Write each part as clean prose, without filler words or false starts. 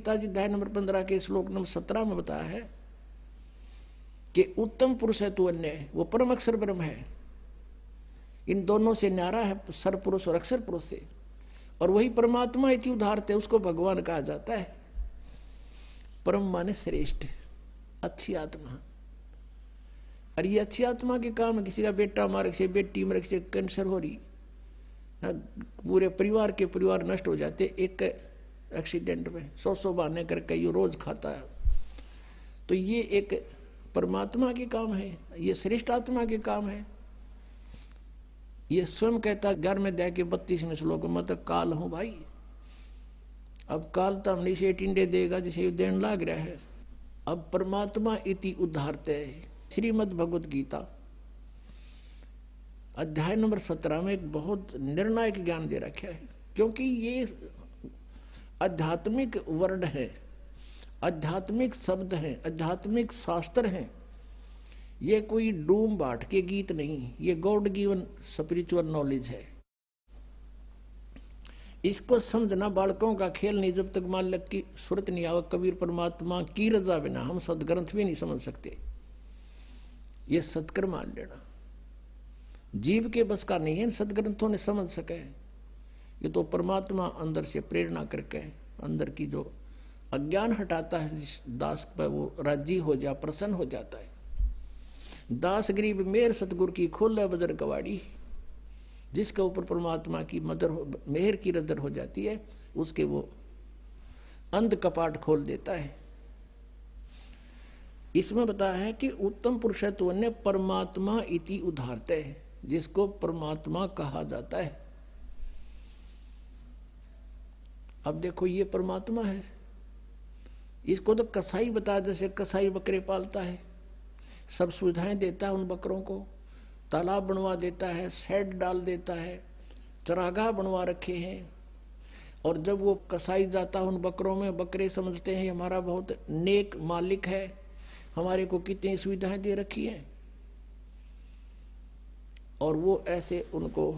गीता जी अध्याय नंबर 15 के श्लोक नंबर 17 में बताया है कि उत्तम पुरुष है तू अन्य, वो परम अक्षर ब्रह्म है। इन दोनों से न्यारा है सर पुरुष और अक्षर पुरुष से, और वही परमात्मा इति उदाहरते, उसको भगवान कहा जाता है। परम माने श्रेष्ठ, अच्छी आत्मा। और ये अच्छी आत्मा के काम है, किसी का बेटा मारे से, बेटी मरे से, कैंसर हो रही, पूरे परिवार के परिवार नष्ट हो जाते एक एक्सीडेंट में, 100 बहाने करके ये रोज खाता है। तो ये एक परमात्मा के काम है, ये श्रेष्ठ आत्मा के काम है। ये स्वयं कहता 11वें अध्याय के 32वें श्लोक में, मतलब काल हूं भाई। अब काल तो हमने से टिंडे देगा जैसे देने लाग रहा है। अब परमात्मा इति उद्धारते है। श्रीमद् भगवत गीता अध्याय नंबर 17 में एक बहुत निर्णायक ज्ञान दे रखा है, क्योंकि ये आध्यात्मिक वर्ड है, आध्यात्मिक शब्द हैं, आध्यात्मिक शास्त्र हैं। ये कोई डूम बाट के गीत नहीं, ये गॉड गिवन स्पिरिचुअल नॉलेज है। इसको समझना बालकों का खेल नहीं। जब तक मालिक की सूरत नहीं आवे, कबीर परमात्मा की रजा बिना हम सदग्रंथ भी नहीं समझ सकते। ये सत्कर मान लेना, जीव के बस का नहीं है, सदग्रंथों ने समझ सके। ये तो परमात्मा अंदर से प्रेरणा करके अंदर की जो अज्ञान हटाता है, जिस दास पर वो राजी हो जा, प्रसन्न हो जाता है। दास गरीब मेहर सतगुरु की खोले बदर कवाड़ी, जिसके ऊपर परमात्मा की मेहर की नजर हो जाती है, उसके वो अंध कपाट खोल देता है। इसमें बताया है कि उत्तम पुरुषत्व ने परमात्मा इति उदाहरते है, जिसको परमात्मा कहा जाता है। अब देखो ये परमात्मा है, इसको तो कसाई बताया, जैसे कसाई बकरे पालता है, सब सुविधाएं देता है उन बकरों को, तालाब बनवा देता है, शेड डाल देता है, चरागाह बनवा रखे हैं। और जब वो कसाई जाता है उन बकरों में, बकरे समझते हैं हमारा बहुत नेक मालिक है, हमारे को कितनी सुविधाएं दे रखी है। और वो ऐसे उनको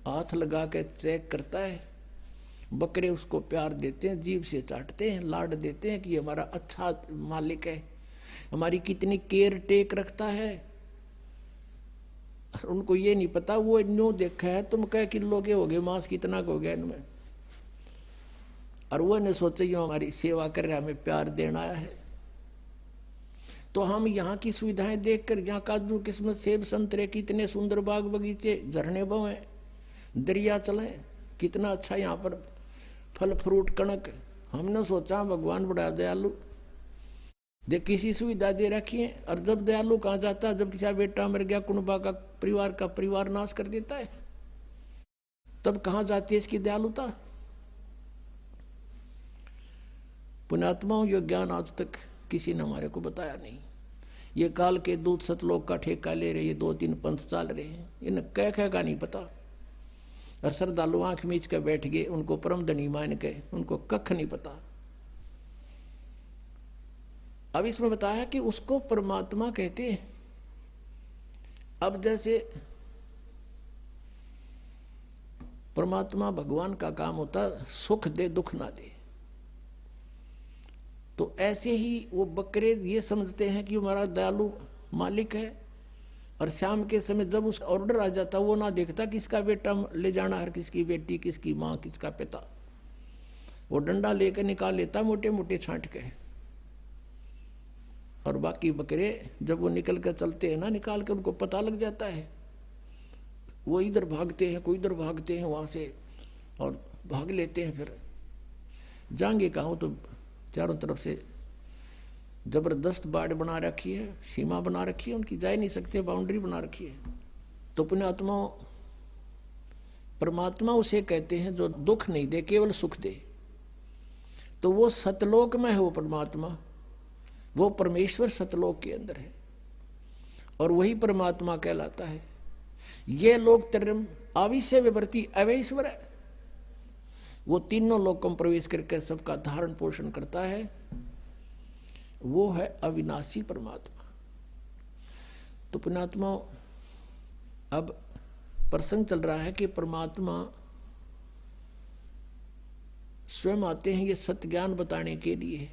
हाथ लगा के चेक करता है। बकरे उसको प्यार देते हैं, जीभ से चाटते हैं, लाड देते हैं कि ये हमारा अच्छा मालिक है, हमारी कितनी केयर टेक रखता है। उनको ये नहीं पता, वो न्यू देखा है तुम कह किलो के हो गए, मांस कितना हो गया इनमें, और वो ने सोचा ये हमारी सेवा कर रहा है, हमें प्यार देना आया है। तो हम यहाँ की सुविधाएं देखकर, यहाँ काजू किस्मत सेब संतरे कितने सुंदर बाग बगीचे, झरने बहे, दरिया चले, कितना अच्छा यहाँ पर फल फ्रूट कणक। हमने सोचा भगवान बड़ा दयालु, देख किसी सुविधा दे रखी है। और जब दयालु कहाँ जाता है, जब किसी बेटा मर गया, कुनबा का परिवार नाश कर देता है, तब कहाँ जाती है इसकी दयालुता। पुण्यात्माओं, ये ज्ञान आज तक किसी ने हमारे को बताया नहीं। ये काल के दूत सतलोक का ठेका ले रहे, ये 2-3 पंथ चल रहे हैं, इन्हें कह का नहीं पता। और श्रद्धालु आंख मीच कर बैठ गए, उनको परम धनी मान के, उनको कख नहीं पता। अब इसमें बताया कि उसको परमात्मा कहते हैं। अब जैसे परमात्मा भगवान का काम होता सुख दे दुख ना दे, तो ऐसे ही वो बकरे ये समझते हैं कि हमारा दयालु मालिक है। और शाम के समय जब उसका ऑर्डर आ जाता, वो ना देखता किसका बेटा ले जाना है, किसकी बेटी, किसकी माँ, किसका पिता। वो डंडा लेकर निकाल लेता मोटे मोटे छांट के। और बाकी बकरे जब वो निकल कर चलते हैं ना, निकाल कर उनको पता लग जाता है, वो इधर भागते हैं, कोई इधर भागते हैं वहां से, और भाग लेते हैं। फिर जाएंगे कहाँ, तो चारों तरफ से जबरदस्त बाड़ बना रखी है, सीमा बना रखी है, उनकी जा नहीं सकते, बाउंड्री बना रखी है। तो पुण्यात्मा परमात्मा उसे कहते हैं जो दुख नहीं दे, केवल सुख दे। तो वो सतलोक में है, वो परमात्मा, वो परमेश्वर सतलोक के अंदर है, और वही परमात्मा कहलाता है। ये लोग त्रयम् आविश्य विवर्ती अवैश्वर है, वो तीनों लोकों में प्रवेश करके सबका धारण पोषण करता है, वो है अविनाशी परमात्मा। तो पुण्यात्मा, अब प्रसंग चल रहा है कि परमात्मा स्वयं आते हैं ये सत्य ज्ञान बताने के लिए।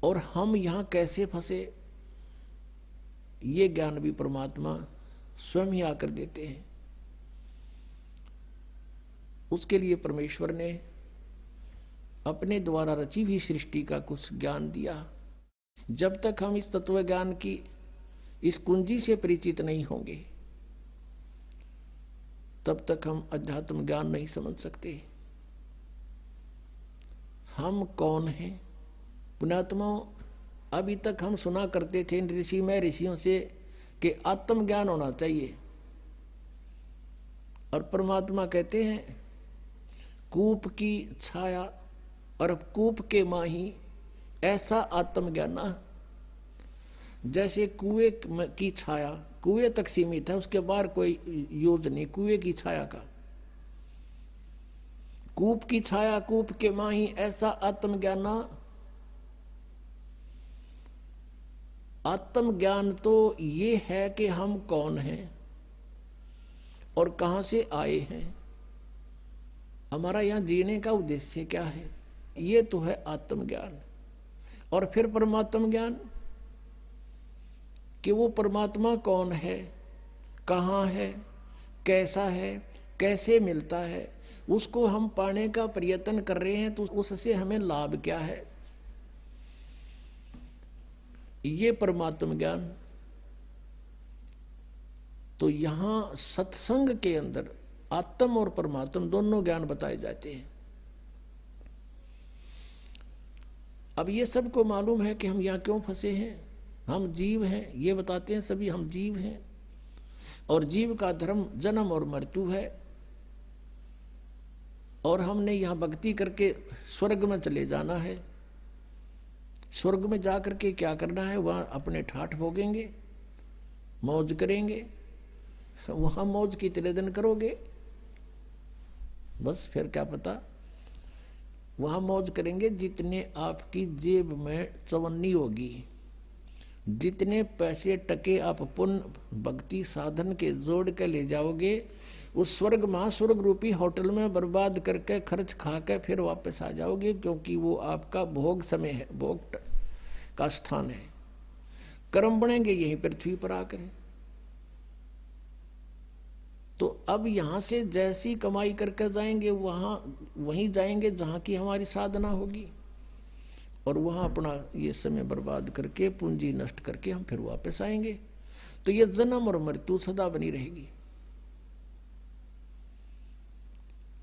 और हम यहां कैसे फंसे, ये ज्ञान भी परमात्मा स्वयं ही आकर देते हैं। उसके लिए परमेश्वर ने अपने द्वारा रची हुई सृष्टि का कुछ ज्ञान दिया। जब तक हम इस तत्व ज्ञान की इस कुंजी से परिचित नहीं होंगे, तब तक हम अध्यात्म ज्ञान नहीं समझ सकते। हम कौन हैं? पुण्यात्माओं, अभी तक हम सुना करते थे ऋषि में ऋषियों से कि आत्मज्ञान होना चाहिए, और परमात्मा कहते हैं कूप की छाया और कूप के माही ऐसा आत्मज्ञाना। जैसे कुएं की छाया कुएं तक सीमित है, उसके बाहर कोई यूज नहीं कुएं की छाया का। कूप की छाया कूप के माही ऐसा आत्मज्ञाना। आत्मज्ञान तो ये है कि हम कौन हैं और कहां से आए हैं, हमारा यहां जीने का उद्देश्य क्या है, ये तो है आत्मज्ञान। और फिर परमात्म ज्ञान कि वो परमात्मा कौन है, कहाँ है, कैसा है, कैसे मिलता है, उसको हम पाने का प्रयत्न कर रहे हैं तो उससे हमें लाभ क्या है, ये परमात्म ज्ञान। तो यहां सत्संग के अंदर आत्म और परमात्म दोनों ज्ञान बताए जाते हैं। अब ये सबको मालूम है कि हम यहां क्यों फंसे हैं। हम जीव हैं, ये बताते हैं सभी, हम जीव हैं और जीव का धर्म जन्म और मृत्यु है। और हमने यहां भक्ति करके स्वर्ग में चले जाना है। स्वर्ग में जाकर के क्या करना है, वहां अपने ठाठ भोगेंगे, मौज करेंगे। वहां मौज कितने दिन करोगे, बस फिर क्या पता। वहां मौज करेंगे जितने आपकी जेब में चवन्नी होगी, जितने पैसे टके आप पुण्य भक्ति साधन के जोड़ के ले जाओगे, उस स्वर्ग महास्वर्ग रूपी होटल में बर्बाद करके खर्च खा के फिर वापस आ जाओगे, क्योंकि वो आपका भोग समय है, भोग का स्थान है। कर्म बनेंगे यहीं पृथ्वी पर आकर। तो अब यहां से जैसी कमाई करके जाएंगे वहीं जाएंगे जहां की हमारी साधना होगी, और वहां अपना ये समय बर्बाद करके पूंजी नष्ट करके हम फिर वापस आएंगे। तो ये जन्म और मृत्यु सदा बनी रहेगी।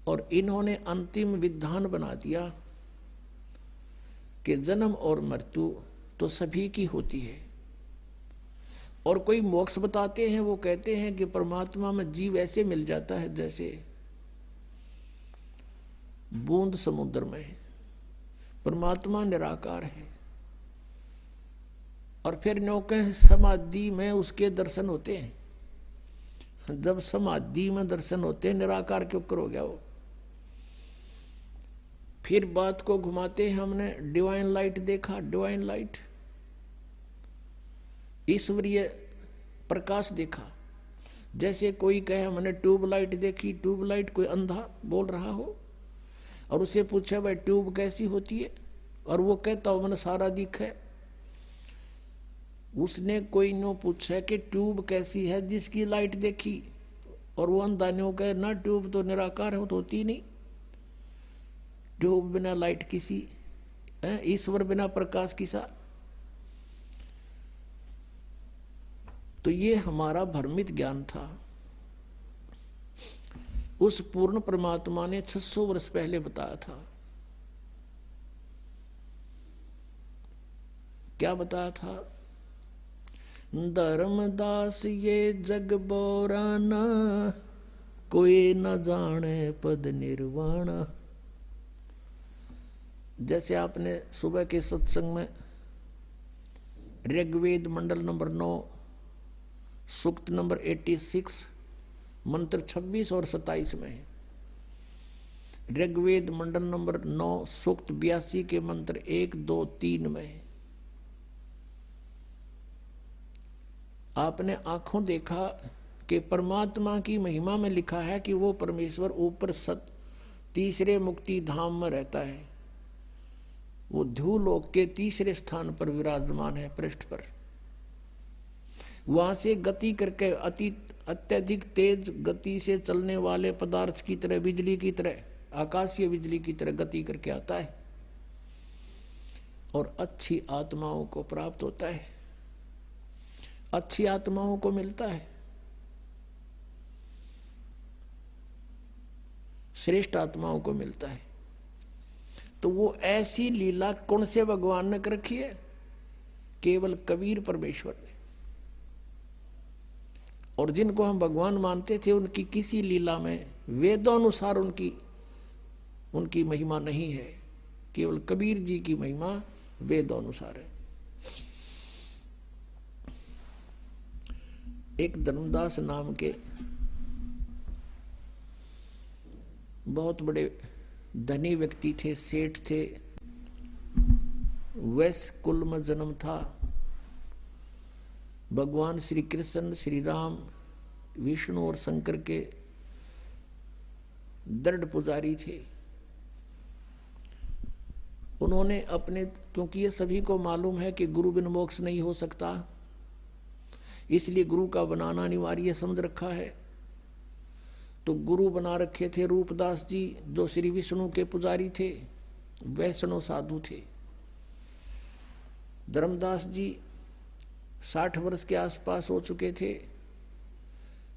और इन्होंने अंतिम विधान बना दिया कि जन्म और मृत्यु तो सभी की होती है। और कोई मोक्ष बताते हैं, वो कहते हैं कि परमात्मा में जीव ऐसे मिल जाता है जैसे बूंद समुद्र में। परमात्मा निराकार है और फिर नौके समाधि में उसके दर्शन होते हैं। जब समाधि में दर्शन होते हैं, निराकार के ऊपर हो गया वो। फिर बात को घुमाते हैं, हमने डिवाइन लाइट देखा, डिवाइन लाइट, ईश्वरीय प्रकाश देखा। जैसे कोई कहे हमने ट्यूबलाइट देखी, ट्यूबलाइट कोई अंधा बोल रहा हो और उसे पूछा भाई ट्यूब कैसी होती है, और वो कहता हो मैंने सारा दिखा है। उसने कोई नो पूछा कि ट्यूब कैसी है जिसकी लाइट देखी, और वो अंधा नो कहे ना ट्यूब तो निराकार हो, तो होती नहीं। ट्यूब बिना लाइट किसी, ईश्वर बिना प्रकाश किसा। तो ये हमारा भ्रमित ज्ञान था। उस पूर्ण परमात्मा ने 600 वर्ष पहले बताया था। क्या बताया था? धर्मदास ये जग बोराना, कोई न जाने पद निर्वाणा। जैसे आपने सुबह के सत्संग में ऋग्वेद मंडल नंबर 9 सूक्त नंबर 86 मंत्र 26 और 27 में, ऋग्वेद मंडल नंबर 9 सूक्त 82 के मंत्र 1, 2, 3 में आपने आंखों देखा कि परमात्मा की महिमा में लिखा है कि वो परमेश्वर ऊपर सत तीसरे मुक्ति धाम में रहता है, वो ध्युलोक के तीसरे स्थान पर विराजमान है, पृष्ठ पर। वहां से गति करके अत्यधिक तेज गति से चलने वाले पदार्थ की तरह, बिजली की तरह, आकाशीय बिजली की तरह गति करके आता है और अच्छी आत्माओं को प्राप्त होता है, अच्छी आत्माओं को मिलता है, श्रेष्ठ आत्माओं को मिलता है। तो वो ऐसी लीला कौन से भगवान ने कर रखी है? केवल कबीर परमेश्वर ने। और जिनको हम भगवान मानते थे, उनकी किसी लीला में वेदानुसार उनकी महिमा नहीं है। केवल कबीर जी की महिमा वेदानुसार है। एक धर्मदास नाम के बहुत बड़े धनी व्यक्ति थे, सेठ थे, वैश्य कुल में जन्म था। भगवान श्री कृष्ण, श्री राम, विष्णु और शंकर के दृढ़ पुजारी थे। उन्होंने अपने, क्योंकि ये सभी को मालूम है कि गुरु बिन मोक्ष नहीं हो सकता, इसलिए गुरु का बनाना अनिवार्य समझ रखा है। तो गुरु बना रखे थे रूपदास जी, जो श्री विष्णु के पुजारी थे, वैष्णव साधु थे। धर्मदास जी 60 वर्ष के आसपास हो चुके थे।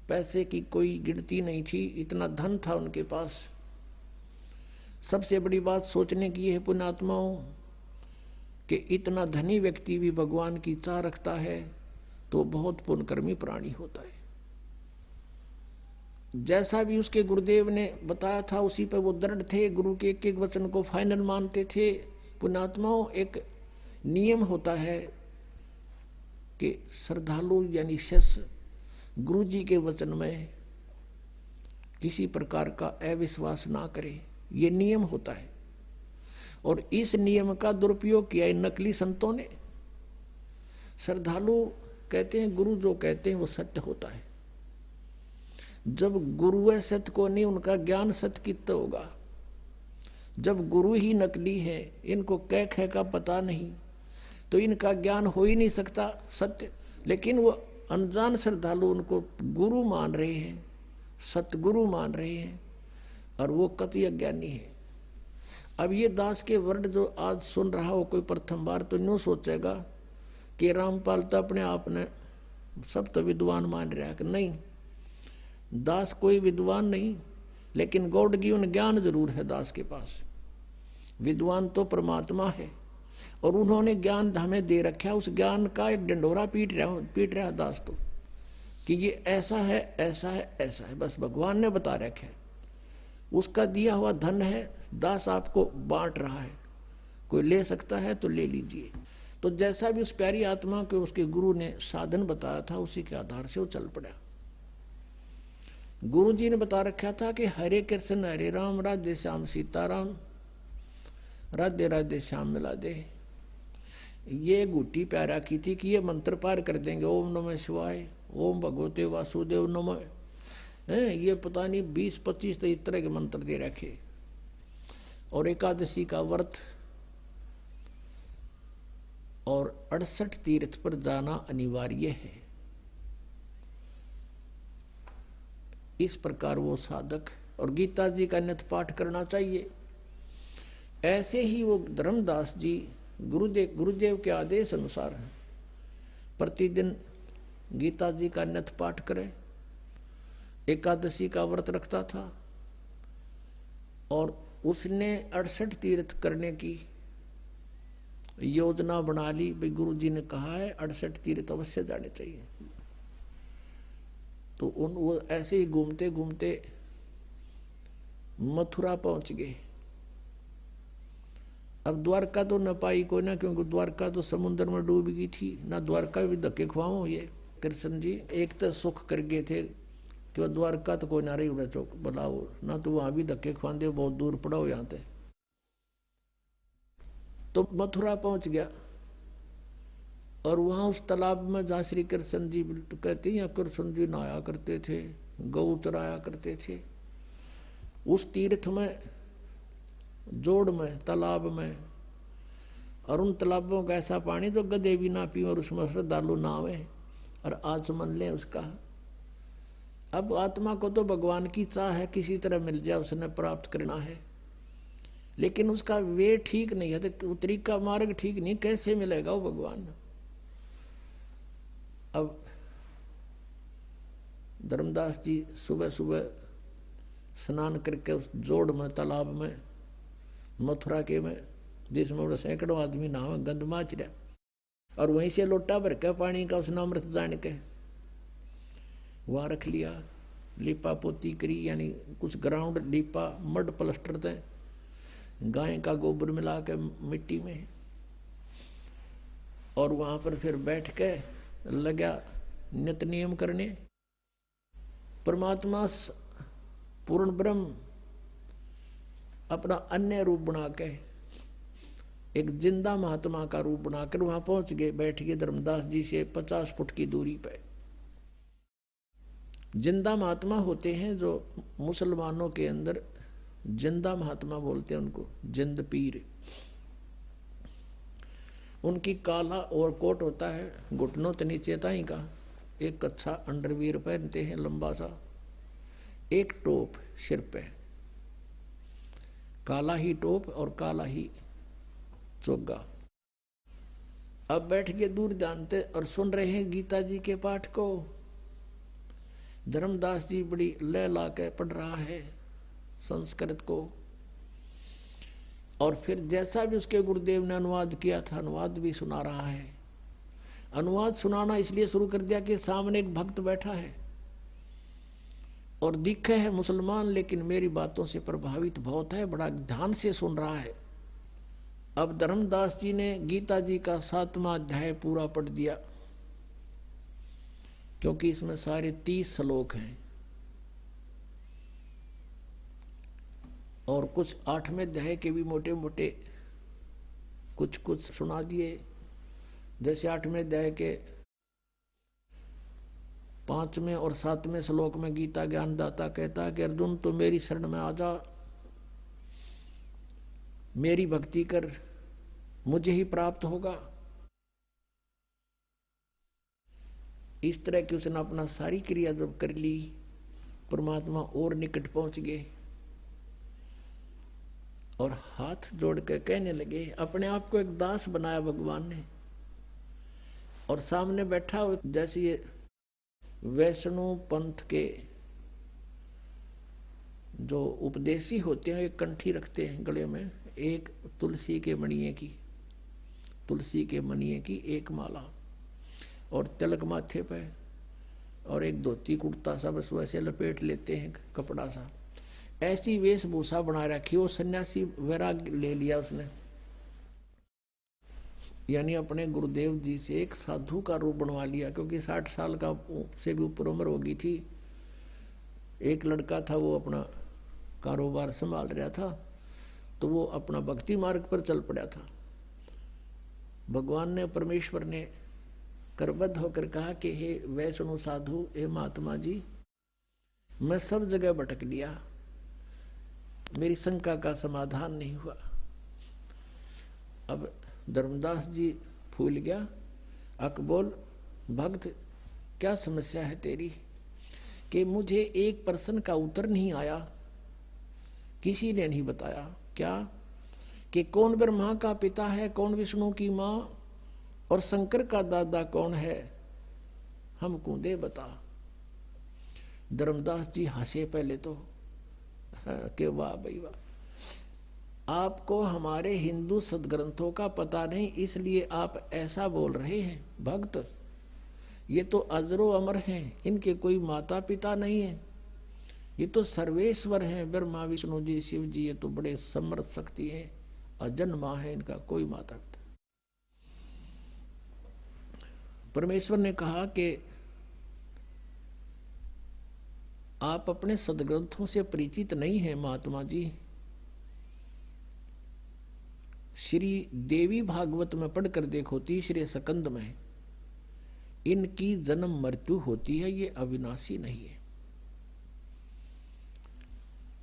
पैसे की कोई गिनती नहीं थी, इतना धन था उनके पास। सबसे बड़ी बात सोचने की यह है पुण्यात्माओं, कि इतना धनी व्यक्ति भी भगवान की चाह रखता है तो बहुत पुण्यकर्मी प्राणी होता है। जैसा भी उसके गुरुदेव ने बताया था उसी पर वो दृढ़ थे, गुरु के एक एक वचन को फाइनल मानते थे। पुण्यात्माओं, एक नियम होता है कि श्रद्धालु यानी शिष्य गुरु जी के वचन में किसी प्रकार का अविश्वास ना करे, ये नियम होता है। और इस नियम का दुरुपयोग किया इन नकली संतों ने। श्रद्धालु कहते हैं गुरु जो कहते हैं वो सत्य होता है। जब गुरु है सत्य को नहीं, उनका ज्ञान सत्य कितना होगा। जब गुरु ही नकली है, इनको कह कह का पता नहीं, तो इनका ज्ञान हो ही नहीं सकता सत्य। लेकिन वो अनजान श्रद्धालु उनको गुरु मान रहे हैं, सतगुरु मान रहे हैं, और वो कतई अज्ञानी है। अब ये दास के वर्ड जो आज सुन रहा हो कोई प्रथम बार, तो यूं सोचेगा कि रामपाल तो अपने आप ने सब तो विद्वान मान रहा है। कि नहीं, दास कोई विद्वान नहीं, लेकिन गॉड गिवन ज्ञान जरूर है दास के पास। विद्वान तो परमात्मा है, और उन्होंने ज्ञान हमें दे रखा। उस ज्ञान का एक डंडोरा पीट रहा दास तो, कि ये ऐसा है, ऐसा है, ऐसा है, बस भगवान ने बता रखा है। उसका दिया हुआ धन है, दास आपको बांट रहा है। कोई ले सकता है तो ले लीजिए। तो जैसा भी उस प्यारी आत्मा को उसके गुरु ने साधन बताया था, उसी के आधार से वो चल पड़ा। गुरु जी ने बता रखा था कि हरे कृष्ण हरे राम, राधे श्याम सीताराम, राधे राधे श्याम मिला दे। ये गुट्टी प्यारा की थी कि ये मंत्र पार कर देंगे। ओम नमः शिवाय, ओम भगवते वासुदेव नमः, ये पता नहीं 20-25 इस तरह के मंत्र दे रखे। और एकादशी का व्रत और 68 तीर्थ पर जाना अनिवार्य है। इस प्रकार वो साधक, और गीता जी का नित्य पाठ करना चाहिए। ऐसे ही वो धर्मदास जी गुरुदेव के आदेश अनुसार प्रतिदिन गीता जी का नित्य पाठ करे, एकादशी का व्रत रखता था, और उसने 68 तीर्थ करने की योजना बना ली। भाई गुरु जी ने कहा है 68 तीर्थ अवश्य जाने चाहिए। तो वो ऐसे ही घूमते घूमते मथुरा पहुंच गए। अब द्वारका तो न पाई कोई ना, क्योंकि द्वारका तो समुद्र में डूब गई थी। ना द्वारका भी धक्के खुआओ ये कृष्ण जी। एक तो सुख कर गए थे कि द्वारका तो कोई ना रही उड़ा चौक बुलाओ ना, तो वहां भी धक्के खुआते, बहुत दूर पड़ा हो यहाँ से। तो मथुरा पहुंच गया, और वहां उस तालाब में जहाँ श्री कृष्ण जी कहते हैं कृष्ण जी नहाया करते थे, गौ चराया करते थे, उस तीर्थ में जोड़ में, तालाब में, और उन तालाबों का ऐसा पानी जो गधे भी ना पी और उसमें श्रद्धालु ना आवे और आचमन ले उसका। अब आत्मा को तो भगवान की चाह है किसी तरह मिल जाए, उसने प्राप्त करना है, लेकिन उसका वे ठीक नहीं है, तो तरीका मार्ग ठीक नहीं, कैसे मिलेगा वो भगवान। अब धर्मदास जी सुबह सुबह स्नान करके उस जोड़ में, तालाब में, मथुरा के में, जिसमें सैकड़ों आदमी नहावे, गंद माच रहा, और वहीं से लोटा भर के पानी का उसने अमृत जान के वहां रख लिया। लिपा पोती करी, यानी कुछ ग्राउंड लिपा, मड प्लस्टर थे, गाय का गोबर मिला के मिट्टी में, और वहां पर फिर बैठ के लगा नित नियम करने। परमात्मा पूर्ण ब्रह्म अपना अन्य रूप बना के, एक जिंदा महात्मा का रूप बनाकर वहां पहुंच गए, बैठ गए धर्मदास जी से 50 फुट की दूरी पे। जिंदा महात्मा होते हैं जो मुसलमानों के अंदर जिंदा महात्मा बोलते हैं उनको, जिंद पीर। उनकी काला और कोट होता है, घुटनों के नीचे ताई का, एक कच्छा अंडरवियर पहनते हैं लंबा सा, एक टोप सिर पे, काला ही टोप और काला ही चोगा। अब बैठ के दूर जानते और सुन रहे हैं गीता जी के पाठ को। धर्मदास जी बड़ी लय ला के पढ़ रहा है संस्कृत को, और फिर जैसा भी उसके गुरुदेव ने अनुवाद किया था, अनुवाद भी सुना रहा है। अनुवाद सुनाना इसलिए शुरू कर दिया कि सामने एक भक्त बैठा है और दिखे है मुसलमान, लेकिन मेरी बातों से प्रभावित बहुत है, बड़ा ध्यान से सुन रहा है। अब धर्मदास जी ने गीता जी का 7वां अध्याय पूरा पढ़ दिया, क्योंकि इसमें सारे 30 श्लोक हैं, और कुछ 8वें अध्याय के भी मोटे मोटे कुछ कुछ सुना दिए। जैसे 8वें अध्याय के 5वें और 7वें श्लोक में गीता ज्ञानदाता कहता है कि अर्जुन तो मेरी शरण में आ जा, मेरी भक्ति कर, मुझे ही प्राप्त होगा। इस तरह की उसने अपना सारी क्रिया जब कर ली, परमात्मा और निकट पहुंच गए और हाथ जोड़ के कहने लगे। अपने आप को एक दास बनाया भगवान ने, और सामने बैठा जैसे ये वैष्णव पंथ के जो उपदेशी होते हैं, एक कंठी रखते हैं गले में, एक तुलसी के मणिये की एक माला, और तिलक माथे पे, और एक धोती कुर्ता सा बस वैसे लपेट लेते हैं कपड़ा सा, ऐसी वेशभूषा बना रखी। वो सन्यासी वैराग ले लिया उसने, यानी अपने गुरुदेव जी से एक साधु का रूप बनवा लिया, क्योंकि 60 साल का से भी ऊपर उम्र हो गई थी। एक लड़का था, वो अपना कारोबार संभाल रहा था, तो वो अपना भक्ति मार्ग पर चल पड़ा था। भगवान ने, परमेश्वर ने करबद्ध होकर कहा कि हे वैष्णव साधु, हे महात्मा जी, मैं सब जगह भटक लिया, मेरी शंका का समाधान नहीं हुआ। अब धर्मदास जी फूल गया। अक बोल भक्त, क्या समस्या है तेरी? कि मुझे एक प्रश्न का उत्तर नहीं आया, किसी ने नहीं बताया। क्या? कि कौन ब्रह्मा का पिता है, कौन विष्णु की माँ, और शंकर का दादा कौन है, हमको दे बता। धर्मदास जी हंसे पहले तो कि वाह भाई वाह, आपको हमारे हिंदू सदग्रंथों का पता नहीं, इसलिए आप ऐसा बोल रहे हैं। भक्त, ये तो अजरो अमर हैं, इनके कोई माता पिता नहीं है, ये तो सर्वेश्वर हैं, ब्रह्मा विष्णु जी शिव जी, ये तो बड़े समर्थ शक्ति है, अजन्मा है, इनका कोई माता पिता। परमेश्वर ने कहा कि आप अपने सदग्रंथों से परिचित नहीं हैं महात्मा जी। श्री देवी भागवत में पढ़कर देखो, तीसरे स्कंद में, इनकी जन्म मृत्यु होती है, ये अविनाशी नहीं है।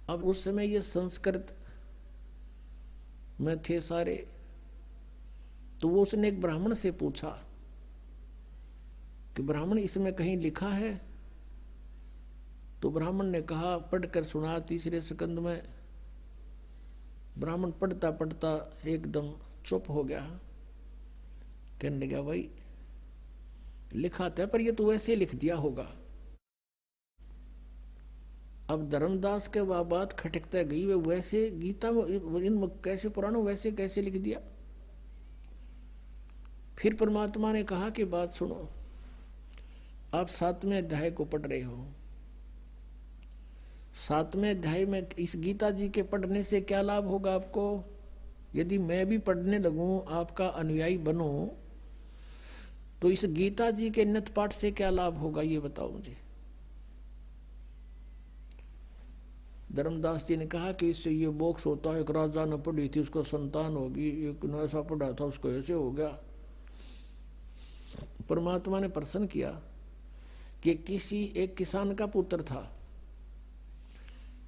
अब उस समय ये संस्कृत में थे सारे। तो वो उसने एक ब्राह्मण से पूछा कि ब्राह्मण इसमें कहीं लिखा है? तो ब्राह्मण ने कहा, पढ़कर सुना तीसरे स्कंद में। ब्राह्मण पढ़ता पढ़ता एकदम चुप हो गया, कहने लगा, भाई लिखा था पर ये तो वैसे लिख दिया होगा। अब धर्मदास के बात खटकता गई, वे वैसे गीता इन कैसे पुराणों वैसे कैसे लिख दिया। फिर परमात्मा ने कहा कि बात सुनो, आप 7वें अध्याय को पढ़ रहे हो। 7वें अध्याय में इस गीता जी के पढ़ने से क्या लाभ होगा आपको? यदि मैं भी पढ़ने लगूं, आपका अनुयायी बनूं, तो इस गीता जी के नित्य पाठ से क्या लाभ होगा, ये बताओ मुझे। धर्मदास जी ने कहा कि इससे ये मोक्ष होता है। एक राजा ने पढ़ी थी, उसको संतान होगी, एक ने ऐसा पढ़ा था, उसको ऐसे हो गया। परमात्मा ने प्रश्न किया कि किसी एक किसान का पुत्र था,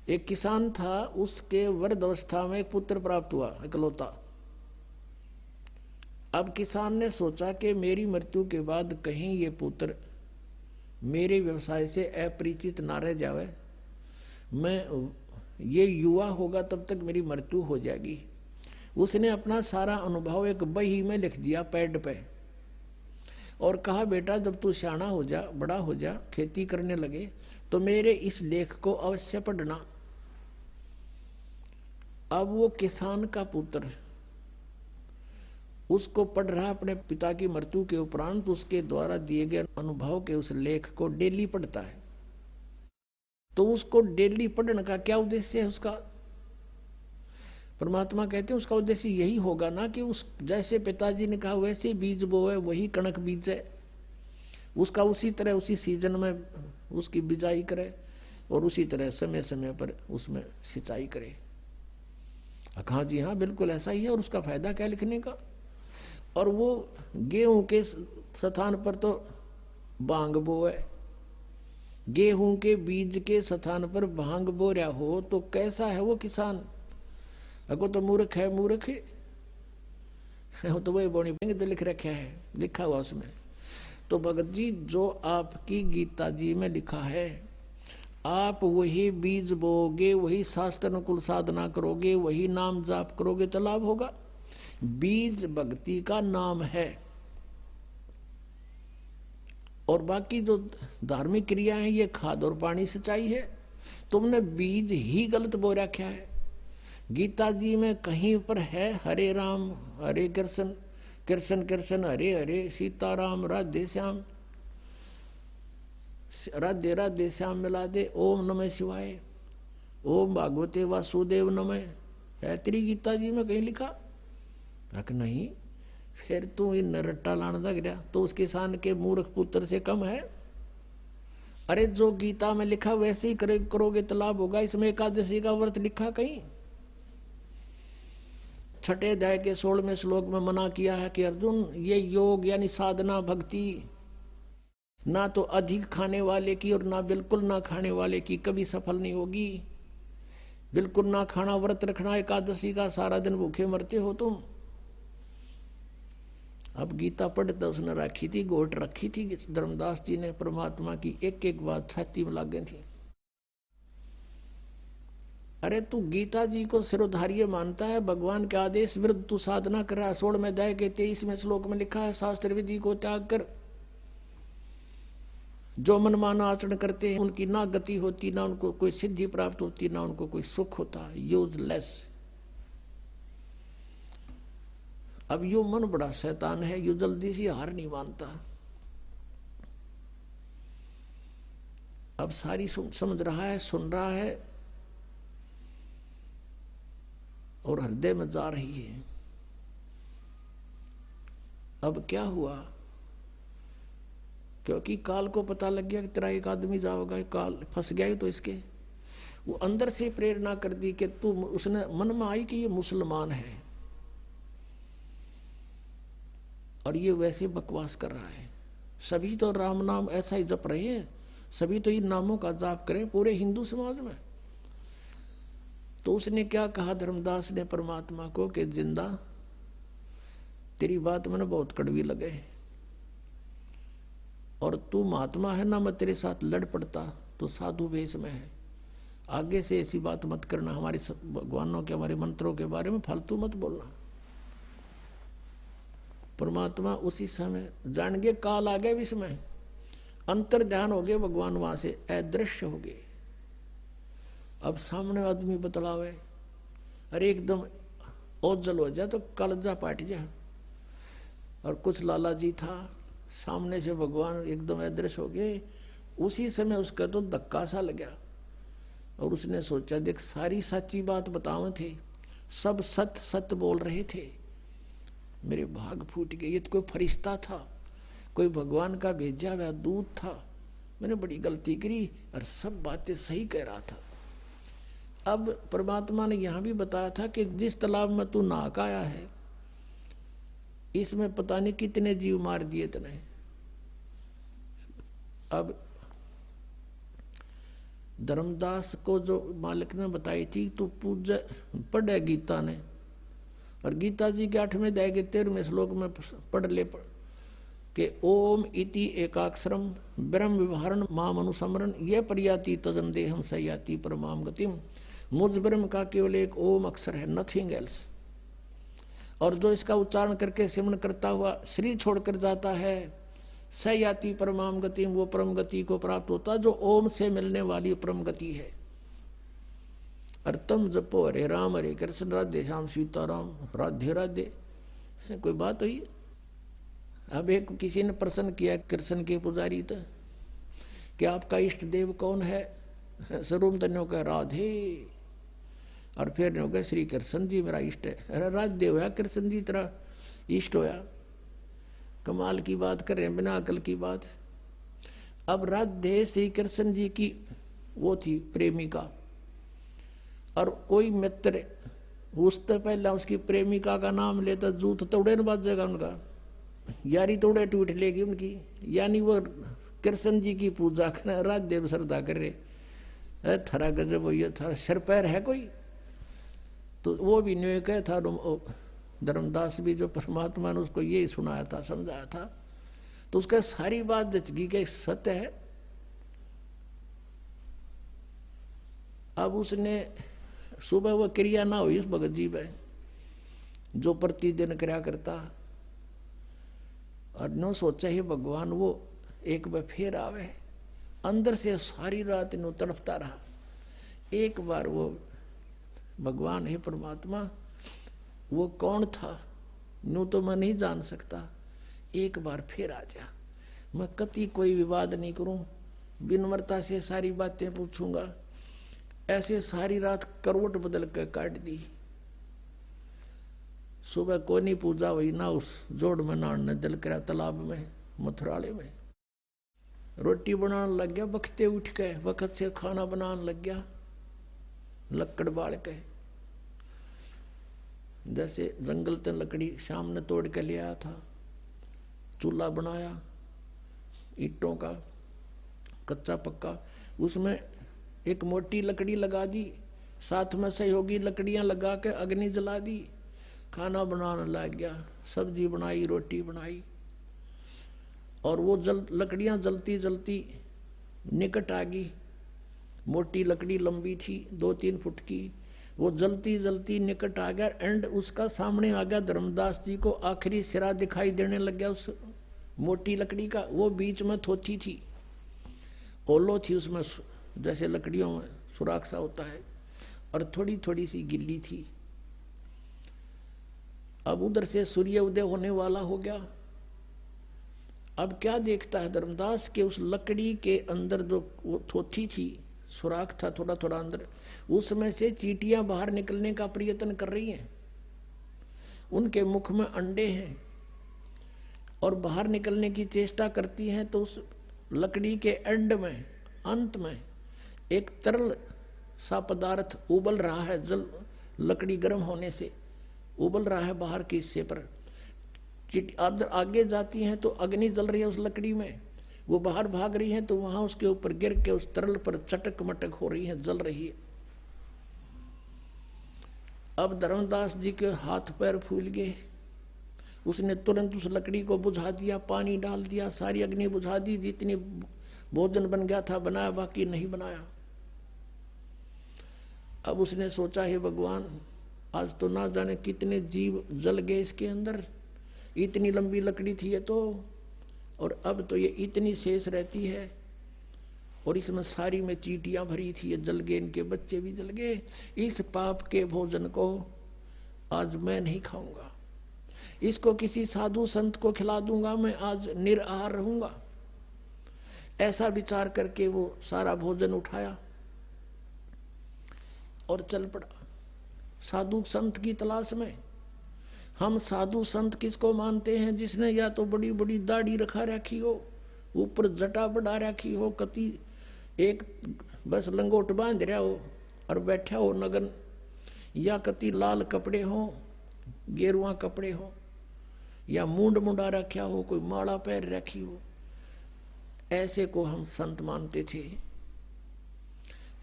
एक किसान था, उसके वृद्ध अवस्था में एक पुत्र प्राप्त हुआ, इकलौता। अब किसान ने सोचा कि मेरी मृत्यु के बाद कहीं ये पुत्र मेरे व्यवसाय से अपरिचित ना रह जावे, मैं ये युवा होगा तब तक मेरी मृत्यु हो जाएगी। उसने अपना सारा अनुभव एक बही में लिख दिया, पैड पे, और कहा, बेटा जब तू सियाना हो जा, बड़ा हो जा, खेती करने लगे, तो मेरे इस लेख को अवश्य पढ़ना। अब वो किसान का पुत्र उसको पढ़ रहा, अपने पिता की मृत्यु के उपरांत उसके द्वारा दिए गए अनुभव के उस लेख को डेली पढ़ता है। तो उसको डेली पढ़ने का क्या उद्देश्य है उसका? परमात्मा कहते हैं उसका उद्देश्य यही होगा ना कि उस जैसे पिताजी ने कहा वैसे बीज बोए, वही कणक बीज है, उसका उसी तरह उसी सीजन में उसकी बिजाई करे और उसी तरह समय समय पर उसमें सिंचाई करे। कहा, जी हाँ बिल्कुल ऐसा ही है। और उसका फायदा क्या लिखने का? और वो गेहूं के स्थान पर तो भांग बोए, गेहूं के बीज के स्थान पर भांग बो रहा हो तो कैसा है वो किसान? अगो तो मूर्ख है, मूर्ख है तो वही बोनी तो लिख रखा है, लिखा हुआ उसमें। तो भगत जी, जो आपकी गीता जी में लिखा है, आप वही बीज बोगे, वही शास्त्र अनुकूल साधना करोगे, वही नाम जाप करोगे तो लाभ होगा। बीज भक्ति का नाम है, और बाकी जो धार्मिक क्रिया है ये खाद और पानी सिंचाई है। तुमने बीज ही गलत बो रखा है। गीता जी में कहीं पर है हरे राम हरे कृष्ण, कृष्ण कृष्ण हरे हरे, सीताराम राधे श्याम, राधे राधे श्याम मिला दे, ओम नमः शिवाय, ओम भागवते वासुदेव नमः, है तेरी गीता जी में कहीं लिखा? नहीं। फिर तू इन रट्टा लाने लग गया तो उस किसान के मूर्ख पुत्र से कम है? अरे जो गीता में लिखा वैसे ही करोगे तो लाभ होगा। इसमें एकादशी का व्रत लिखा कहीं? 6 अध्याय के 16वें श्लोक में मना किया है कि अर्जुन, ये योग यानी साधना भक्ति ना तो अधिक खाने वाले की और ना बिल्कुल ना खाने वाले की कभी सफल नहीं होगी। बिल्कुल ना खाना व्रत रखना एकादशी का, सारा दिन भूखे मरते हो तुम। अब गीता पढ़ते उसने रखी थी, गोट रखी थी धर्मदास जी ने, परमात्मा की एक एक बात छाती में लग गई थी। अरे तू गीता जी को सिरोधार्य मानता है, भगवान के आदेश विरुद्ध तू साधना कर रहा है। 16वें अध्याय के 23वें श्लोक में लिखा है, शास्त्र विधि को त्याग कर जो मनमाना आचरण करते हैं उनकी ना गति होती, ना उनको कोई सिद्धि प्राप्त होती, ना उनको कोई सुख होता। यूजलेस। अब यो मन बड़ा शैतान है, यो जल्दी से हार नहीं मानता। अब सारी समझ रहा है, सुन रहा है और हृदय में जा रही है। अब क्या हुआ? क्योंकि काल को पता लग गया कि तेरा एक आदमी जाओगा, काल फंस गया तो इसके वो अंदर से प्रेरणा कर दी कि तू, उसने मन में आई कि ये मुसलमान है और ये वैसे बकवास कर रहा है। सभी तो राम नाम ऐसा ही जप रहे हैं, सभी तो इन नामों का जाप करें पूरे हिंदू समाज में। तो उसने क्या कहा धर्मदास ने परमात्मा को कि जिंदा तेरी बात मैंने बहुत कड़वी लगे और तू महात्मा है ना, मैं तेरे साथ लड़ पड़ता तो साधु वेश में है, आगे से ऐसी बात मत करना, हमारे भगवानों के हमारे मंत्रों के बारे में फालतू मत बोलना। परमात्मा उसी समय जान गए काल आ गए विस्मय, अंतर ध्यान हो गए, भगवान वहां से अदृश्य हो गए। अब सामने आदमी बतलावे, अरे एकदम ओझल हो जाए तो कलजा पाट जा। और कुछ लाला जी था, सामने से भगवान एकदम अदृश्य हो गए, उसी समय उसका तो धक्का सा लगा और उसने सोचा देख सारी सच्ची बात बतावे थे, सब सत्य सत्य बोल रहे थे, मेरे भाग फूट गए। ये तो कोई फरिश्ता था, कोई भगवान का भेजा हुआ दूत था, मैंने बड़ी गलती करी और सब बातें सही कह रहा था। अब परमात्मा ने यहां भी बताया था कि जिस तालाब में तू नहा के आया है इसमें पता नहीं कितने जीव मार दिए तने। अब धर्मदास को जो मालिक ने बताई थी तो पूजा पढ़े गीता ने, और गीता जी के 8वें अध्याय के 13वें श्लोक में पढ़ ले कि ओम इति एकाक्षरम ब्रह्म विवरण माम अनुसमरण ये प्रयाति तजन देहम सयाति परमाम गतिम। मुझ ब्रह्म का केवल एक ओम अक्षर है, नथिंग एल्स। और जो इसका उच्चारण करके सिमरण करता हुआ शरीर छोड़कर जाता है सयाति परमाम गतिम, वो परम गति को प्राप्त होता जो ओम से मिलने वाली परम गति है। अर्थम जपो हरे राम हरे कृष्ण राधे श्याम सीताराम राधे राधे, कोई बात हुई। अब एक किसी ने प्रश्न किया कृष्ण के पुजारी था कि आपका इष्ट देव कौन है? स्वरूप तन्यों का राधे, और फिर ने हो गया श्री कृष्ण जी मेरा इष्ट है। अरे राधे होया कृष्ण जी तेरा इष्ट होया, कमाल की बात कर रहे हैं, बिना अकल की बात। अब राधे श्री कृष्ण जी की वो थी प्रेमिका, और कोई मित्र उससे पहले उसकी प्रेमिका का नाम लेता जूत तोड़े न बाजेगा उनका, यारी तोड़े टूट लेगी उनकी। यानी वो कृष्ण जी की पूजा कर राधे श्रद्धा कर रहे, अरे थरा गजब हो, थारा सिर पैर है कोई? तो वो भी न्योय कह था, धर्मदास भी जो परमात्मा ने उसको यही सुनाया था समझाया था, तो उसका सारी बात जचगी के सत्य है। अब उसने सुबह वो क्रिया ना हुई उस भगत जी में जो प्रतिदिन क्रिया करता, और नो सोचा ही भगवान वो एक बार फिर आवे। अंदर से सारी रात नो तड़पता रहा, एक बार वो भगवान है परमात्मा वो कौन था नो तो मैं नहीं जान सकता, एक बार फिर आ जा। मैं कति कोई विवाद नहीं करूं, विनम्रता से सारी बातें पूछूंगा। ऐसे सारी रात करवट बदल कर काट दी। सुबह को नहीं पूजा हुई ना उस जोड़ में नहाने दिल करा तालाब में मथुराले में। रोटी बनाने लग गया, बखते उठ के वक्त से खाना बनाने लग गया, लकड़ बाल के जैसे जंगल ते लकड़ी शाम ने तोड़ के ले आया था। चूल्हा बनाया ईंटों का कच्चा पक्का, उसमें एक मोटी लकड़ी लगा दी, साथ में सहयोगी लकड़ियां लगा के अग्नि जला दी, खाना बनाने लग गया। सब्जी बनाई, रोटी बनाई, और वो लकड़ियां जलती जलती निकट आ गई। मोटी लकड़ी लंबी थी 2-3 फुट की, वो जलती जलती निकट आ गया। एंड उसका सामने आ गया धर्मदास जी को आखिरी सिरा दिखाई देने लग गया उस मोटी लकड़ी का। वो बीच में थोथी थी, ओलो थी उसमें, जैसे लकड़ियों में सुराख सा होता है, और थोड़ी थोड़ी सी गिल्ली थी। अब उधर से सूर्य उदय होने वाला हो गया। अब क्या देखता है धर्मदास के उस लकड़ी के अंदर जो वो थोथी थी, सुराख था थोड़ा थोड़ा अंदर, उसमें से चींटियां बाहर निकलने का प्रयत्न कर रही हैं। उनके मुख में अंडे हैं और बाहर निकलने की चेष्टा करती हैं। तो उस लकड़ी के एंड में अंत में एक तरल सा पदार्थ उबल रहा है, जल लकड़ी गर्म होने से उबल रहा है बाहर के हिस्से पर। आगे जाती हैं तो अग्नि जल रही है उस लकड़ी में, वो बाहर भाग रही है तो वहां उसके ऊपर गिर के उस तरल पर चटक मटक हो रही है, जल रही है। अब धर्मदास जी के हाथ पैर फूल गए। उसने तुरंत उस लकड़ी को बुझा दिया, पानी डाल दिया, सारी अग्नि बुझा दी, जितनी भोजन बन गया था बनाया, बाकी नहीं बनाया। अब उसने सोचा, हे भगवान, आज तो ना जाने कितने जीव जल गए इसके अंदर, इतनी लंबी लकड़ी थी ये तो, और अब तो ये इतनी शेष रहती है, और इसमें सारी में चींटियां भरी थी, ये जल गए, इनके बच्चे भी जल गए। इस पाप के भोजन को आज मैं नहीं खाऊंगा, इसको किसी साधु संत को खिला दूंगा, मैं आज निराहार रहूंगा। ऐसा विचार करके वो सारा भोजन उठाया और चल पड़ा साधु संत की तलाश में। हम साधु संत किसको मानते हैं? जिसने या तो बड़ी बड़ी दाढ़ी रखा रखी हो, ऊपर जटा बढ़ा रखी हो, कति एक बस लंगोट बांध रहा हो और बैठा हो नगन, या कति लाल कपड़े हो, गेरुआ कपड़े हो, या मूंड मुंडा रखा हो, कोई माला पैर रखी हो, ऐसे को हम संत मानते थे।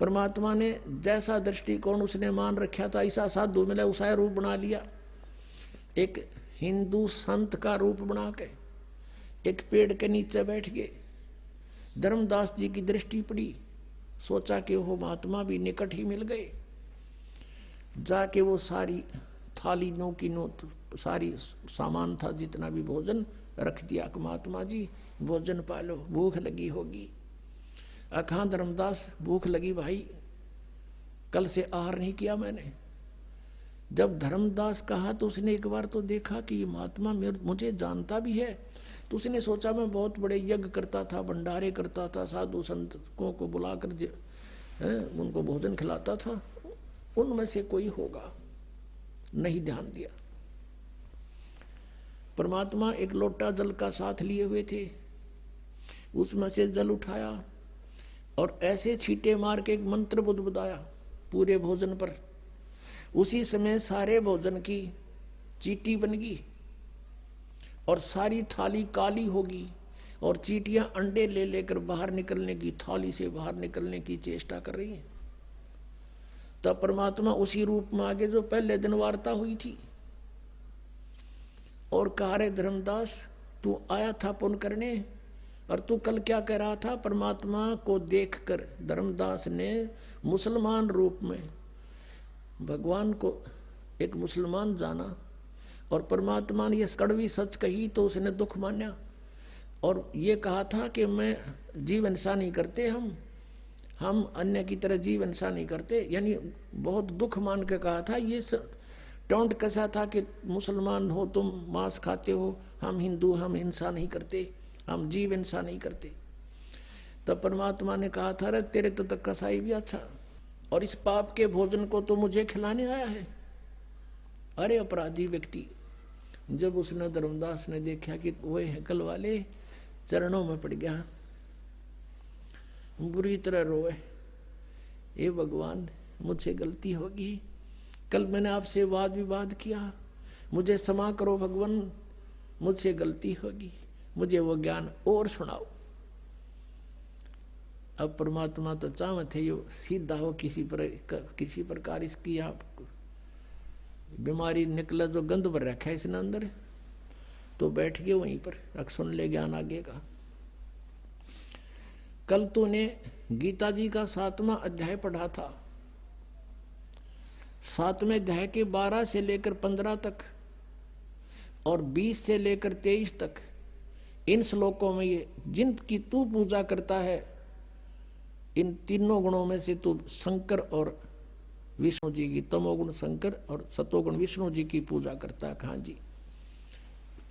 परमात्मा ने जैसा दृष्टिकोण उसने मान रखा था, ऐसा साधु मिला, उसा रूप बना लिया। एक हिंदू संत का रूप बना के एक पेड़ के नीचे बैठ गए। धर्मदास जी की दृष्टि पड़ी, सोचा कि वो महात्मा भी निकट ही मिल गए। जाके वो सारी थाली नो की नो सारी सामान था, जितना भी भोजन रख दिया कि महात्मा जी भोजन पालो, भूख लगी होगी। अखा धर्मदास, भूख लगी भाई, कल से आहार नहीं किया मैंने। जब धर्मदास कहा तो उसने एक बार तो देखा कि ये महात्मा मुझे जानता भी है, तो उसने सोचा मैं बहुत बड़े यज्ञ करता था, भंडारे करता था, साधु संतों को बुलाकर उनको भोजन खिलाता था, उनमें से कोई होगा। नहीं ध्यान दिया। परमात्मा एक लोटा जल का साथ लिए हुए थे, उसमें से जल उठाया और ऐसे छींटे मार के एक मंत्र बुदबुदाया पूरे भोजन पर। उसी समय सारे भोजन की चींटी बन गई और सारी थाली काली होगी, और चींटियां अंडे ले लेकर बाहर निकलने की, थाली से बाहर निकलने की चेष्टा कर रही हैं। तब परमात्मा उसी रूप में आगे जो पहले दिन वार्ता हुई थी और कहा, रे धर्मदास, तू आया था पुण्य करने, और तू कल क्या कह रहा था? परमात्मा को देखकर धर्मदास ने मुसलमान रूप में भगवान को एक मुसलमान जाना, और परमात्मा ने ये कड़वी सच कही तो उसने दुख माना, और ये कहा था कि मैं जीव हिंसा नहीं करते, हम अन्य की तरह जीव हिंसा नहीं करते, यानी बहुत दुख मान के कहा था। ये टोंट कैसा था कि मुसलमान हो तुम, मांस खाते हो, हम हिंदू, हम हिंसा नहीं करते, हम जीव हिंसा नहीं करते। तब परमात्मा ने कहा था, रे तेरे तो तक कसाई भी अच्छा, और इस पाप के भोजन को तो मुझे खिलाने आया है। अरे अपराधी व्यक्ति! जब उसने धर्मदास ने देखा कि वो हैकल वाले, चरणों में पड़ गया, बुरी तरह रोए, हे भगवान, मुझसे गलती होगी, कल मैंने आपसे वाद विवाद किया, मुझे क्षमा करो भगवान, मुझसे गलती होगी, मुझे वो ज्ञान और सुनाओ। अब परमात्मा तो चाहते थे यो सीधा हो, किसी प्रकार इसकी आप बीमारी निकला, जो गंध भर रखा है इसने अंदर, तो बैठ गए वहीं पर, अब सुन ले ज्ञान आगे का। कल तूने गीता जी का 7वां अध्याय पढ़ा था, 7वें अध्याय के 12 से लेकर 15 तक और 20 से लेकर 23 तक, इन श्लोकों में ये जिनकी तू पूजा करता है, इन तीनों गुणों में से तू शंकर और विष्णु जी की, तमोगुण शंकर और सतोगुण विष्णु जी की पूजा करता है। कहाँ जी?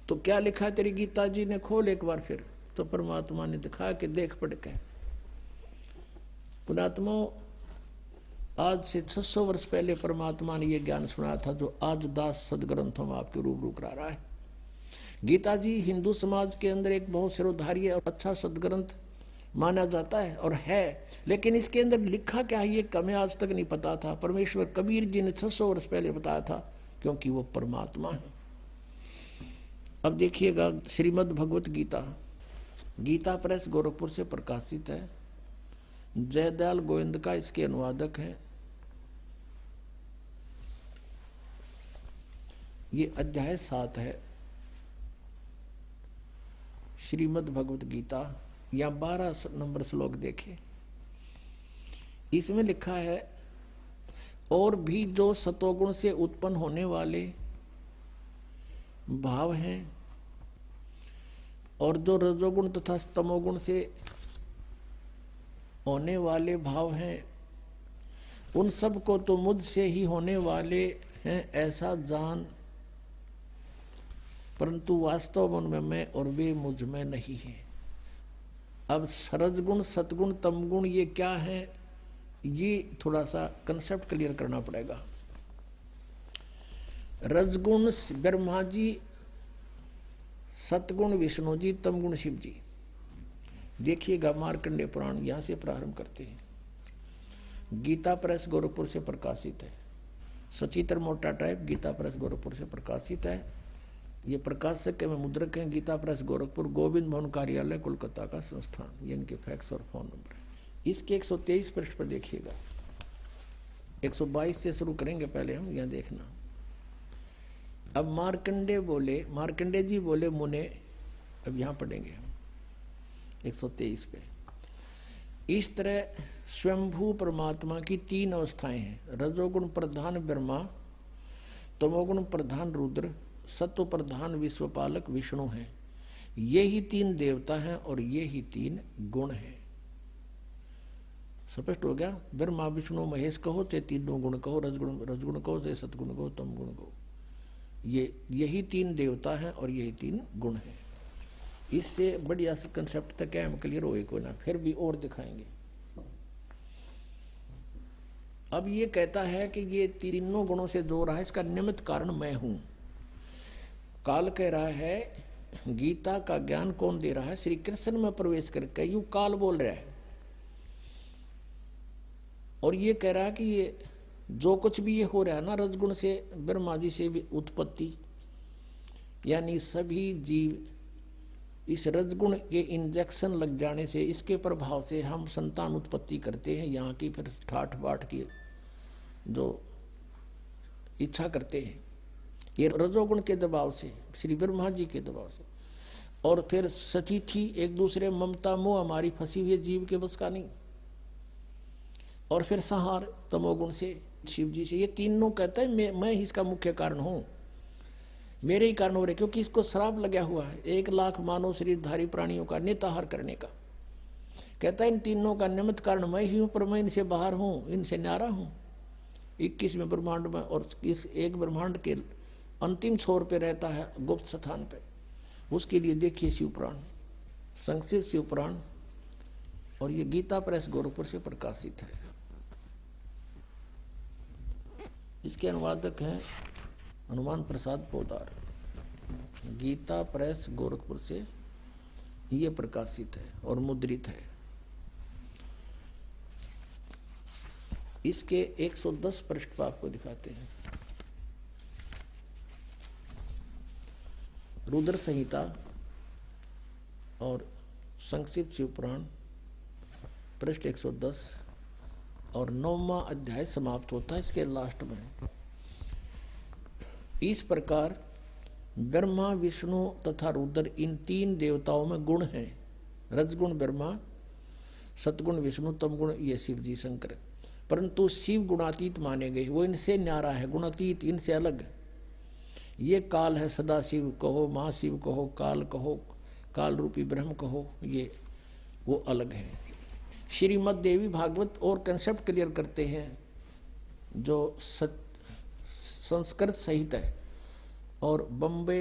तो क्या लिखा तेरी गीता जी ने? खोल एक बार फिर। तो परमात्मा ने दिखा कि देख पढ़ के, पुणात्मा, आज से 600 वर्ष पहले परमात्मा ने यह ज्ञान सुनाया था, जो आज दास सदग्रंथों में आपके रूबरू करा रहा है। गीता जी हिंदू समाज के अंदर एक बहुत सिरोधार्य और अच्छा सदग्रंथ माना जाता है और है, लेकिन इसके अंदर लिखा क्या है ये हमें आज तक नहीं पता था। परमेश्वर कबीर जी ने 600 वर्ष पहले बताया था, क्योंकि वो परमात्मा है। अब देखिएगा, श्रीमद् भगवत गीता, गीता प्रेस गोरखपुर से प्रकाशित है, जयदयाल गोविंद का इसके अनुवादक है। ये अध्याय 7 है श्रीमद् भगवत गीता, या 12 नंबर श्लोक देखे। इसमें लिखा है, और भी जो सतोगुण से उत्पन्न होने वाले भाव हैं और जो रजोगुण तथा तमोगुण से होने वाले भाव हैं, उन सब को तो मुझसे ही होने वाले हैं ऐसा जान, परंतु वास्तव में मैं और वे मुझ में नहीं है। अब रजगुण सतगुण तमगुण ये क्या है, ये थोड़ा सा कंसेप्ट क्लियर करना पड़ेगा। रजगुण ब्रह्मा जी, सतगुण विष्णु जी, तमगुण शिव जी। देखिएगा मार्कंडेय पुराण, यहां से प्रारंभ करते हैं। गीता प्रेस गोरखपुर से प्रकाशित है। सचित्र मोटा टाइप गीता प्रेस गोरखपुर से प्रकाशित है। ये प्रकाशक के में मुद्रक हैं। गीता प्रेस गोरखपुर, गोविंद भवन कार्यालय, कोलकाता का संस्थान। ये इनके फैक्स और फोन नंबर है। इसके 123 पृष्ठ पर देखिएगा। 122 से शुरू करेंगे पहले हम, यहाँ देखना। अब मार्कंडे जी बोले मुने, अब यहाँ पढ़ेंगे हम 123 पे। इस तरह स्वयंभू परमात्मा की 3 अवस्थाएं हैं। रजोगुण प्रधान ब्रह्मा, तमोगुण प्रधान रुद्र, सत्व प्रधान विश्वपालक विष्णु हैं। ये ही 3 देवता हैं और ये ही 3 गुण हैं। स्पष्ट हो गया। ब्रह्मा विष्णु महेश कहो चाहे तीनों गुण कहो, रजगुण कहो चाहे सतगुण कहो, तमगुण कहो, यही 3 देवता हैं और यही 3 गुण हैं। इससे बढ़िया से कंसेप्ट तक है, हम क्लियर होए को ना, फिर भी और दिखाएंगे। अब ये कहता है कि ये तीनों गुणों से जो रहा है इसका निमित्त कारण मैं हूं। काल कह रहा है, गीता का ज्ञान कौन दे रहा है? श्री कृष्ण में प्रवेश करके यू काल बोल रहा है। और ये कह रहा है कि ये जो कुछ भी ये हो रहा है ना, रजगुण से ब्रह्मा जी से भी उत्पत्ति, यानी सभी जीव इस रजगुण के इंजेक्शन लग जाने से, इसके प्रभाव से हम संतान उत्पत्ति करते हैं। यहाँ की फिर ठाठ बाट की जो इच्छा करते हैं, ये रजोगुण के दबाव से, श्री ब्रह्मा जी के दबाव से। और फिर सची थी एक दूसरे ममता मोह हमारी फंसी हुई जीव के बस का नहीं। और फिर संहार तमोगुण से, शिव जी से। ये तीनों कहता है मैं ही इसका मुख्य कारण हूं, मेरे ही कारण हो रहे, क्योंकि इसको श्राप लगा हुआ है 1 लाख मानव शरीरधारी प्राणियों का नेताहार करने का। कहता है इन तीनों का निमित्त कारण मैं ही हूं, पर मैं इनसे बाहर हूं, इनसे न्यारा हूं। 21वें ब्रह्मांड में, और इस एक ब्रह्मांड के अंतिम छोर पे रहता है, गुप्त स्थान पे। उसके लिए देखिए शिवपुराण, संक्षिप्त शिवपुराण, और ये गीता प्रेस गोरखपुर से प्रकाशित है। इसके अनुवादक हैं हनुमान प्रसाद पोदार। गीता प्रेस गोरखपुर से ये प्रकाशित है और मुद्रित है। इसके 110 पृष्ठ पर आपको दिखाते हैं। रुद्र संहिता और संक्षिप्त शिवपुराण, पृष्ठ 110, और 9वां अध्याय समाप्त होता है इसके लास्ट में। इस प्रकार ब्रह्मा विष्णु तथा रुद्र इन 3 देवताओं में गुण हैं। रजगुण ब्रह्मा, सतगुण विष्णु, तमगुण ये शिव जी शंकर। परंतु शिव गुणातीत माने गए, वो इनसे न्यारा है, गुणातीत, इनसे अलग। ये काल है, सदा शिव कहो, महाशिव कहो, काल कहो, काल रूपी ब्रह्म कहो, ये वो अलग है। श्रीमद् देवी भागवत और कंसेप्ट क्लियर करते हैं, जो संस्कृत सहित है, और बम्बे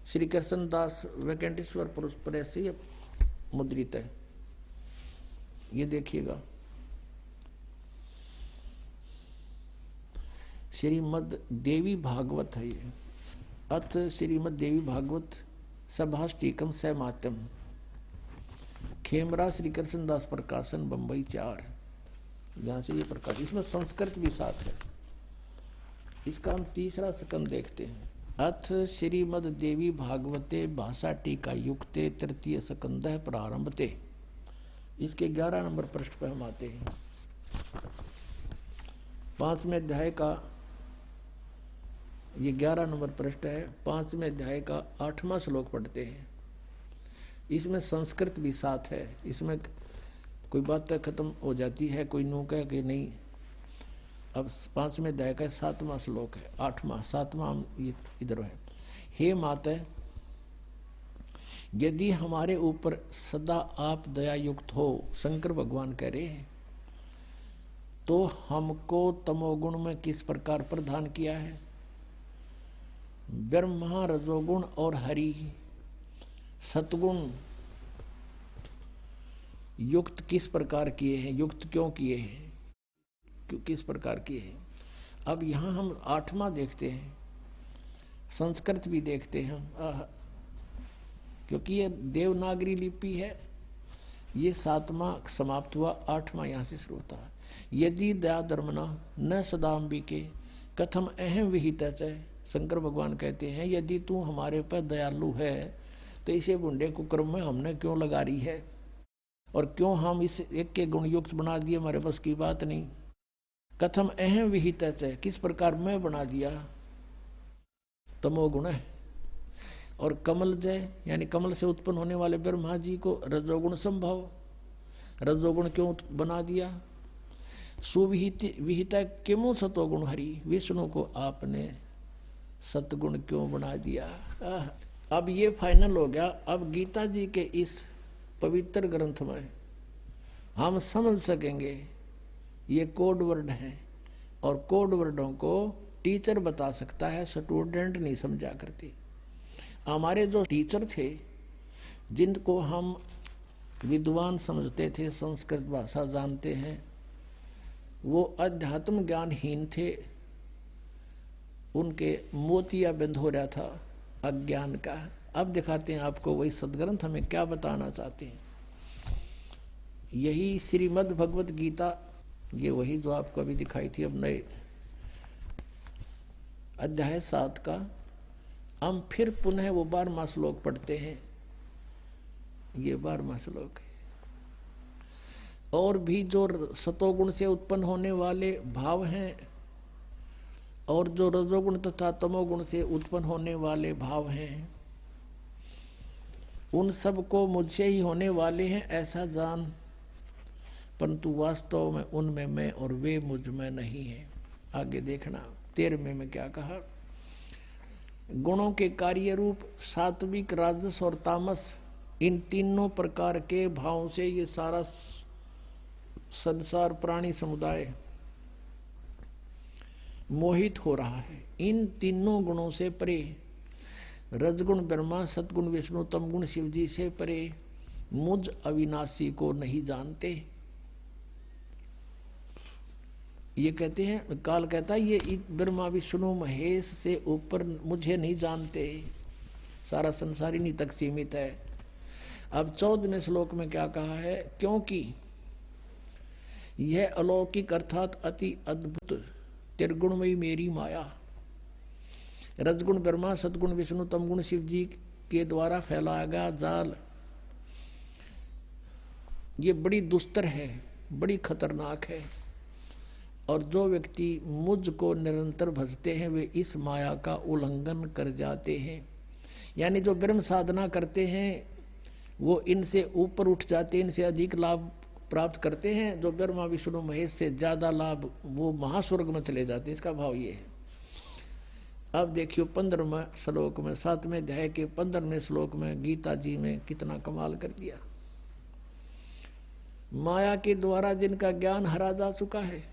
श्री कृष्ण दास वेंकटेश्वर प्रेस से मुद्रित है। ये देखिएगा, श्रीमद् देवी भागवत है ये। अथ श्रीमद् देवी भागवत सभाष्टिकम सैमात्यम, खेमरा श्री कृष्ण दास प्रकाशन, बम्बई 4, यहाँ से ये प्रकाश। इसमें संस्कृत भी साथ है। इसका हम 3रा स्कंद देखते हैं। अथ श्रीमद् देवी भागवते भाषा टीका युक्ते 3य स्कंद प्रारंभते। इसके 11 नंबर पृष्ठ पर हम आते हैं। 5वें अध्याय का ये 11 नंबर पृष्ठ है, 5वें अध्याय का 8वां श्लोक पढ़ते हैं। इसमें संस्कृत भी साथ है, इसमें कोई बात खत्म हो जाती है, कोई नो कह कि नहीं। अब 5वें अध्याय का 7वां श्लोक है, 8वां 7वां इधर है। हे माता, यदि हमारे ऊपर सदा आप दया युक्त हो, शंकर भगवान कह रहे हैं, तो हमको तमोगुण में किस प्रकार प्रदान किया है? ब्रह्मा रजोगुण और हरि सतगुण युक्त किस प्रकार किए हैं? युक्त क्यों किए हैं? क्यों किस प्रकार किए हैं? अब यहाँ हम 8वां देखते हैं, संस्कृत भी देखते हैं, क्योंकि ये देवनागरी लिपि है। ये 7वां समाप्त हुआ, 8वां यहाँ से शुरू होता है। यदि दया धर्मना न सदाम्बिके कथम अहम विहित है। शंकर भगवान कहते हैं, यदि तू हमारे पर दयालु है तो इसे बुंडे कुकर्म में हमने क्यों लगा रही है, और क्यों हम इस एक के गुण युक्त बना दिए? हमारे बस की बात नहीं। कथम अहम विहित है, किस प्रकार मैं बना दिया? तमोगुण है। और कमल जय यानी कमल से उत्पन्न होने वाले ब्रह्मा जी को रजोगुण संभव, रजोगुण क्यों बना दिया? सुविहित विहिता किमु सतोगुण हरि, विष्णु को आपने सतगुण क्यों बना दिया? अब ये फाइनल हो गया। अब गीता जी के इस पवित्र ग्रंथ में हम समझ सकेंगे, ये कोड वर्ड हैं, और कोड वर्डों को टीचर बता सकता है, स्टूडेंट नहीं समझा करती। हमारे जो टीचर थे, जिनको हम विद्वान समझते थे, संस्कृत भाषा जानते हैं, वो अध्यात्म ज्ञानहीन थे। उनके मोतिया बंद हो रहा था अज्ञान का। अब दिखाते हैं आपको वही सदग्रंथ हमें क्या बताना चाहते हैं। यही श्रीमद् भगवत गीता, ये वही जो आपको अभी दिखाई थी। अब नए अध्याय 7 का हम फिर पुनः वो 12वां श्लोक पढ़ते हैं। ये 12वां श्लोक है। और भी जो सतोगुण से उत्पन्न होने वाले भाव हैं, और जो रजोगुण तथा तमोगुण से उत्पन्न होने वाले भाव हैं, उन सब को मुझसे ही होने वाले हैं ऐसा जान, परंतु वास्तव में उनमें मैं और वे मुझ में नहीं है। आगे देखना 13वें में क्या कहा? गुणों के कार्य रूप सात्विक, राजस और तामस, इन तीनों प्रकार के भावों से ये सारा संसार प्राणी समुदाय मोहित हो रहा है। इन तीनों गुणों से परे, रजगुण ब्रह्मा, सतगुण विष्णु, तमगुण शिव जी से परे मुझ अविनाशी को नहीं जानते। ये कहते हैं, काल कहता है, ये ब्रह्मा विष्णु महेश से ऊपर मुझे नहीं जानते। सारा संसार इन्हीं तक सीमित है। अब 14वें श्लोक में क्या कहा है? क्योंकि यह अलौकिक अर्थात अति अद्भुत त्रिगुणमयी मेरी माया, रजगुण ब्रह्मा, सतगुण विष्णु, तमगुण शिव जी के द्वारा फैलाया गया जाल, ये बड़ी दुस्तर है, बड़ी खतरनाक है। और जो व्यक्ति मुझ को निरंतर भजते हैं, वे इस माया का उल्लंघन कर जाते हैं। यानी जो ब्रह्म साधना करते हैं, वो इनसे ऊपर उठ जाते हैं, इनसे अधिक लाभ प्राप्त करते हैं। जो ब्रह्मा विष्णु महेश से ज्यादा लाभ, वो महास्वर्ग में चले जाते हैं। इसका भाव ये है। अब देखियो 15वें श्लोक में, 7वें अध्याय के 15वें श्लोक में गीता जी में कितना कमाल कर दिया। माया के द्वारा जिनका ज्ञान हरा जा चुका है,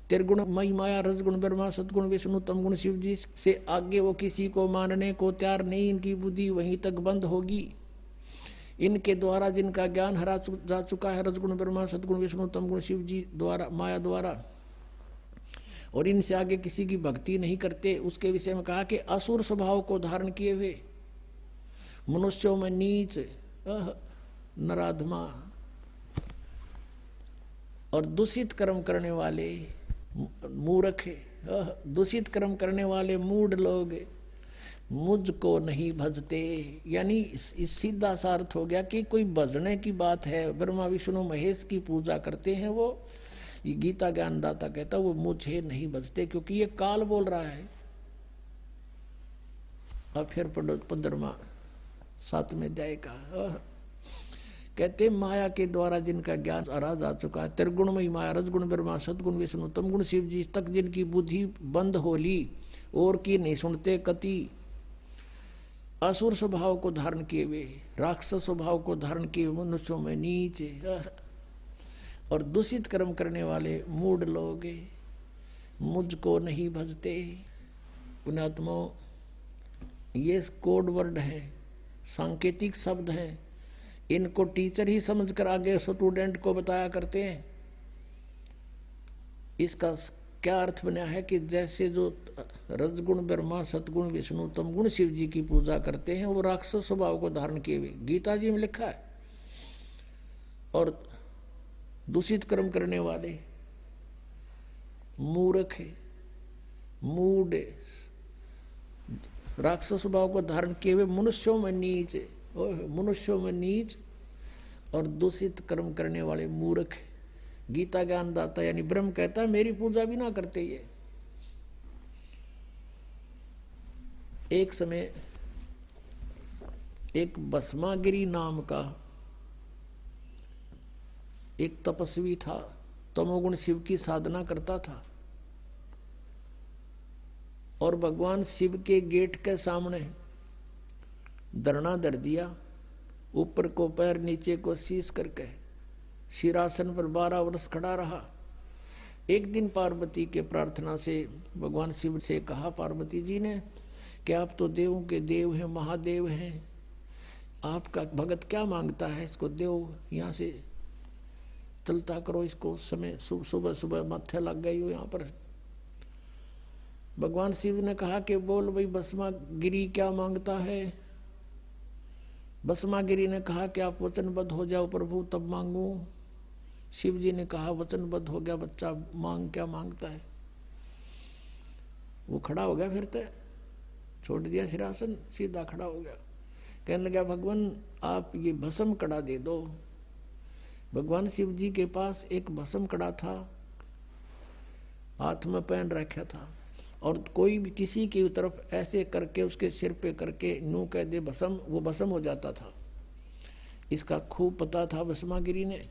त्रिगुण मई माया, रजगुण ब्रह्मा, सतगुण विष्णु, तमगुण शिव जी से आगे वो किसी को मानने को तैयार नहीं। इनकी बुद्धि वहीं तक बंद होगी। इनके द्वारा जिनका ज्ञान हरा जा चुका है, रजगुण ब्रह्मा, सतगुण विष्णु, तमगुण शिव जी द्वारा, माया द्वारा, और इनसे आगे किसी की भक्ति नहीं करते। उसके विषय में कहा कि असुर स्वभाव को धारण किए हुए, मनुष्यों में नीच, नराधमा और दूषित कर्म करने वाले मूर्ख, दूषित कर्म करने वाले मूढ़ लोग मुझको नहीं भजते। यानी इस सीधा सा अर्थ हो गया कि कोई भजने की बात है, ब्रह्मा विष्णु महेश की पूजा करते हैं, वो ये गीता ज्ञानदाता कहता वो मुझे नहीं भजते, क्योंकि ये काल बोल रहा है। अब फिर पढ़ो 15वां 7वें अध्याय का। कहते माया के द्वारा जिनका ज्ञान आरा जा चुका है, त्रिगुणमयी माया, रजगुण ब्रह्मा, सदगुण विष्णु, तमगुण शिव जी तक जिनकी बुद्धि बंद होली और की नहीं सुनते कति, असुर स्वभाव को धारण किए हुए, राक्षस स्वभाव को धारण किए मनुष्यों में नीच और दूषित कर्म करने वाले मूढ़ लोग मुझको नहीं भजते। पुण्यात्माओं, ये कोड वर्ड है, सांकेतिक शब्द है, इनको टीचर ही समझकर आगे स्टूडेंट को बताया करते हैं। इसका क्या अर्थ बना है कि जैसे जो रजगुण ब्रह्मा, सतगुण विष्णु, तमगुण शिव जी की पूजा करते हैं वो राक्षस स्वभाव को धारण किए हुए, गीता जी में लिखा है। और दूषित कर्म करने वाले मूर्ख है, मूढ़, राक्षस स्वभाव को धारण किए हुए मनुष्यों में नीच, मनुष्यों में नीच और दूषित कर्म करने वाले मूर्ख। गीता ज्ञान दाता यानी ब्रह्म कहता है मेरी पूजा भी ना करते ये। एक समय एक भस्मागिरी नाम का एक तपस्वी था, तमोगुण शिव की साधना करता था और भगवान शिव के गेट के सामने धरना धर दिया, ऊपर को पैर नीचे को शीश करके शिरासन पर 12 वर्ष खड़ा रहा। एक दिन पार्वती के प्रार्थना से भगवान शिव से कहा पार्वती जी ने कि आप तो देवों के देव हैं, महादेव हैं, आपका भगत क्या मांगता है, इसको देव यहाँ से चलता करो, इसको समय सुबह सुबह माथे लग गई हो यहाँ पर। भगवान शिव ने कहा कि बोल भाई भस्मागिरी क्या मांगता है। भस्मागिरी ने कहा कि आप वचनबद्ध हो जाओ प्रभु तब मांगू। शिव जी ने कहा वचनबद्ध हो गया बच्चा, मांग क्या मांगता है। वो खड़ा हो गया, फिर तो छोड़ दिया सिरासन, सीधा खड़ा हो गया। कहने लगा भगवान आप ये भस्म कड़ा दे दो। भगवान शिव जी के पास एक भस्म कड़ा था, हाथ में पहन रखा था, और कोई भी किसी की तरफ ऐसे करके उसके सिर पे करके नू कह दे भस्म, वो भस्म हो जाता था। इसका खूब पता था भस्मागिरी ने।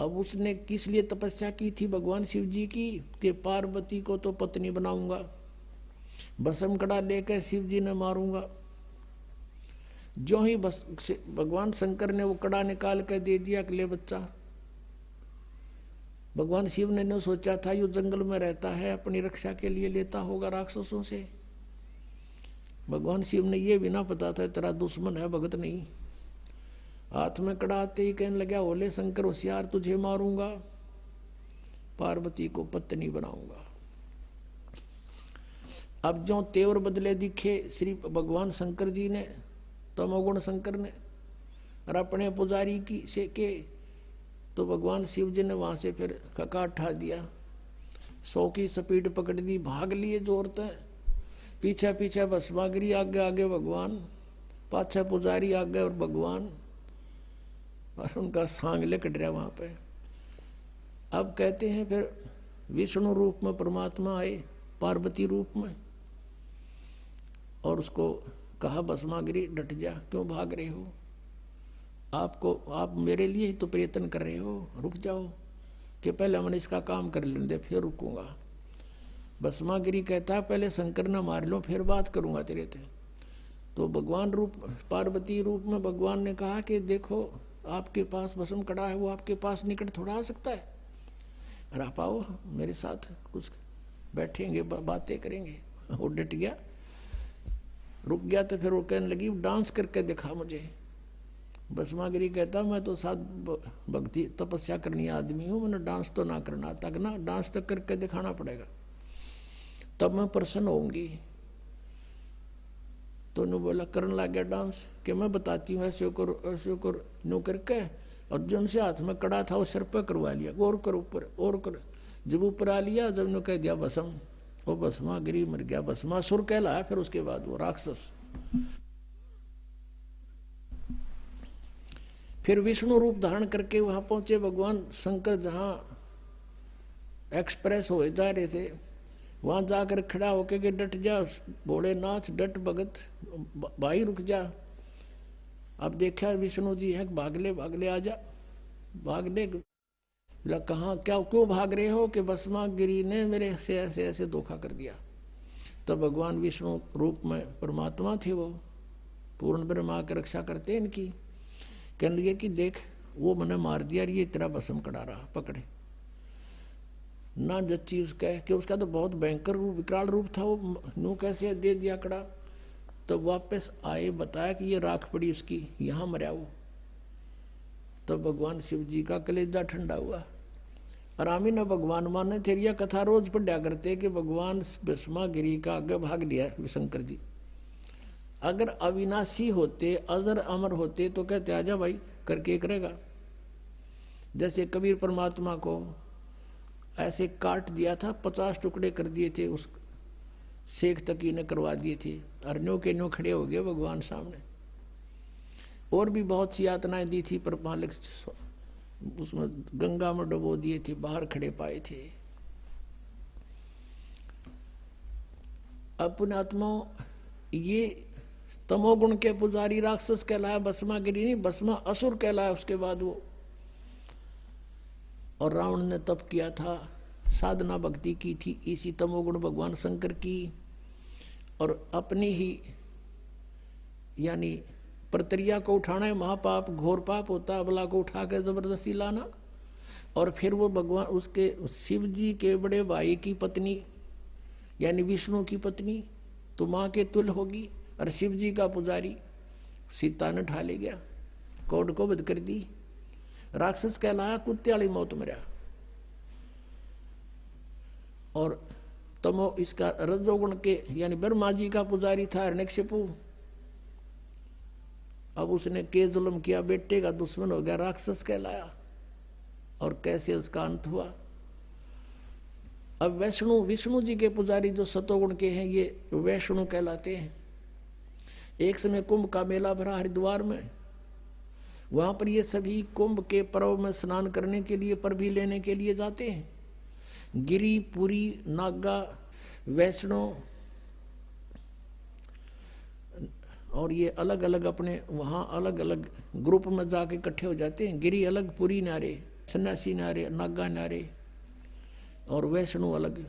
अब उसने किस लिए तपस्या की थी भगवान शिव जी की कि पार्वती को तो पत्नी बनाऊंगा, भस्म कड़ा लेकर शिव जी ने मारूंगा। जो ही भगवान शंकर ने वो कड़ा निकाल कर दे दिया कि ले बच्चा। भगवान शिव ने न सोचा था यो जंगल में रहता है, अपनी रक्षा के लिए लेता होगा राक्षसों से। भगवान शिव ने ये भी ना पता था तेरा दुश्मन है, भगत नहीं। हाथ में कड़ा आते ही कहने लगा ओले शंकर होशियार, तुझे मारूंगा, पार्वती को पत्नी बनाऊंगा। अब जो तेवर बदले दिखे श्री भगवान शंकर जी ने, तमोगुण शंकर ने, और अपने पुजारी की से के, तो भगवान शिव जी ने वहां से फिर खका उठा दिया, 100 की स्पीड पकड़ दी, भाग लिए जोरते। पीछे पीछे भस्मागिरी, आगे आगे भगवान, पाछे पुजारी आगे और भगवान, और उनका सांग लेकर रहा वहां पे। अब कहते हैं फिर विष्णु रूप में परमात्मा आए, पार्वती रूप में, और उसको कहा भस्मागिरी डट जा, क्यों भाग रहे हो, आप मेरे लिए ही तो प्रयत्न कर रहे हो, रुक जाओ कि पहले मैंने इसका काम कर लेने दे फिर रुकूंगा। भस्मागिरी कहता है पहले शंकर ना मार लो फिर बात करूंगा तेरे से। तो भगवान रूप, पार्वती रूप में भगवान ने कहा कि देखो आपके पास भस्म कड़ा है, वो आपके पास निकट थोड़ा आ सकता है, और आप आओ मेरे साथ, कुछ बैठेंगे बातें करेंगे। वो डट गया, रुक गया। तो फिर वो कहने लगी डांस करके दिखा मुझे। भस्मागिरी कहता मैं तो साथ भक्ति तपस्या करनी आदमी हूँ, मैंने डांस तो ना करना तक ना, डांस तक करके दिखाना पड़ेगा तब मैं प्रसन्न होंगी। तो उन्होंने बोला करने लग गया डांस कि मैं बताती हूँ ऐसे कर नो करके, और जो उनसे हाथ में कड़ा था वो सिर पर करवा लिया, और कर ऊपर और कर, जब ऊपर आ लिया जब ने कह दिया भस्म, वो भस्मागिरी मर गया, भस्मासुर कहलाया फिर उसके बाद वो राक्षस। फिर विष्णु रूप धारण करके वहां पहुंचे भगवान शंकर, जहां एक्सप्रेस हो जा रहे थे, वहां जाकर खड़ा होके के डट जा भोलेनाथ, डट भगत भाई रुक जा। अब देखा विष्णु जी है, भागले भागले आ जा, भागले। बोला कहाँ क्या क्यों भाग रहे हो? कि भस्मागिरी ने मेरे से ऐसे ऐसे धोखा कर दिया। तो भगवान विष्णु रूप में परमात्मा थे, वो पूर्ण ब्रह्मा की रक्षा करते इनकी। कहने लगे कि देख वो मैंने मार दिया, ये तेरा भस्म करा रहा, पकड़े ना जच्ची उसका, कि उसका तो बहुत भयंकर रूप विकराल रूप था, वो नू कैसे दे दिया कड़ा। तो वापस आए, बताया कि ये राख पड़ी उसकी, यहाँ मरा वो। तो भगवान शिव जी का कलेजा ठंडा हुआ। आरामी न भगवान माने थे, यह कथा रोज पढ़ा करते कि भगवान भस्मागिरी का आगे भाग लिया शंकर जी। अगर अविनाशी होते, अजर अमर होते तो कहते आजा भाई, करके करेगा। जैसे कबीर परमात्मा को ऐसे काट दिया था, 50 टुकड़े कर दिए थे, उस शेख तकी ने करवा दिए थे, अरण्यों के न्यों खड़े हो गए भगवान सामने। और भी बहुत सी यातनाएं दी थी, पर मालिक उसमें गंगा में डुबो दिए थे, बाहर खड़े पाए थे। अपने आत्माओं, ये तमोगुण के पुजारी राक्षस कहलाया, भस्मागिरी नहीं, भस्मा असुर कहलाया उसके बाद वो। और रावण ने तप किया था, साधना भक्ति की थी, इसी तमोगुण भगवान शंकर की। और अपनी ही यानी प्रतरिया को उठाना है महापाप, घोर पाप होता है, अबला को उठा के जबरदस्ती लाना। और फिर वो भगवान उसके शिव जी के बड़े भाई की पत्नी यानी विष्णु की पत्नी तो माँ के तुल्य होगी, और शिव जी का पुजारी सीता ने ढा ले गया, कोड को बद कर दी, राक्षस कहलाया, कुत्ते वाली मौत मरा। और तमो इसका रजोगुण के यानी ब्रह्मा जी का पुजारी था हिरण्यकशिपु। अब उसने के जुल्म किया, बेटे का दुश्मन हो गया, राक्षस कहलाया। और कैसे उसका अंत हुआ। अब विष्णु जी के पुजारी जो सतोगुण के हैं, ये वैष्णु कहलाते हैं। एक समय कुंभ का मेला भरा हरिद्वार में, वहां पर ये सभी कुंभ के पर्व में स्नान करने के लिए, पर भी लेने के लिए जाते हैं। गिरी, पुरी, नागा, वैष्णो और ये अलग अलग अपने वहां अलग अलग ग्रुप में जाके इकट्ठे हो जाते हैं। गिरी अलग, पुरी नारे, सन्यासी नारे, नागा नारे और वैष्णो अलग।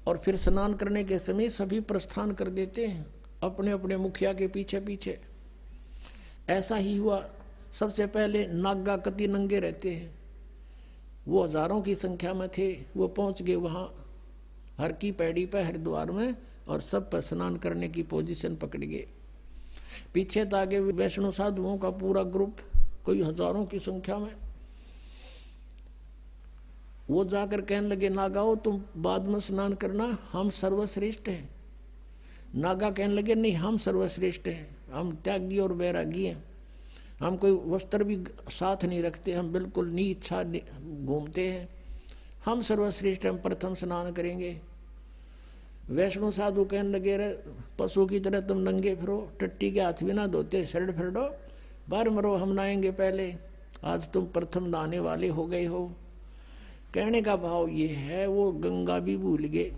और फिर स्नान करने के समय सभी प्रस्थान कर देते हैं अपने अपने मुखिया के पीछे पीछे। ऐसा ही हुआ। सबसे पहले नागा कति नंगे रहते हैं, वो हजारों की संख्या में थे, वो पहुंच गए वहां हर की पैड़ी पे हरिद्वार में, और सब पर स्नान करने की पोजीशन पकड़ गए। पीछे तागे वैष्णो साधुओं का पूरा ग्रुप, कोई हजारों की संख्या में। वो जाकर कहने लगे, नागाओ तुम बाद में स्नान करना, हम सर्वश्रेष्ठ हैं। नागा कहने लगे, नहीं हम सर्वश्रेष्ठ हैं, हम त्यागी और वैरागी हैं, हम कोई वस्त्र भी साथ नहीं रखते, हम बिल्कुल नीच्छा घूमते हैं, हम सर्वश्रेष्ठ, हम प्रथम स्नान करेंगे। वैष्णो साधु कहने लगे, रे पशु की तरह तुम नंगे फिरो, टट्टी के हाथ भी ना धोते, शरण फिर दो, बाहर मरो, हम नहाएंगे पहले, आज तुम प्रथम नहाने वाले हो गए हो। कहने का भाव ये है, वो गंगा भी भूल गए,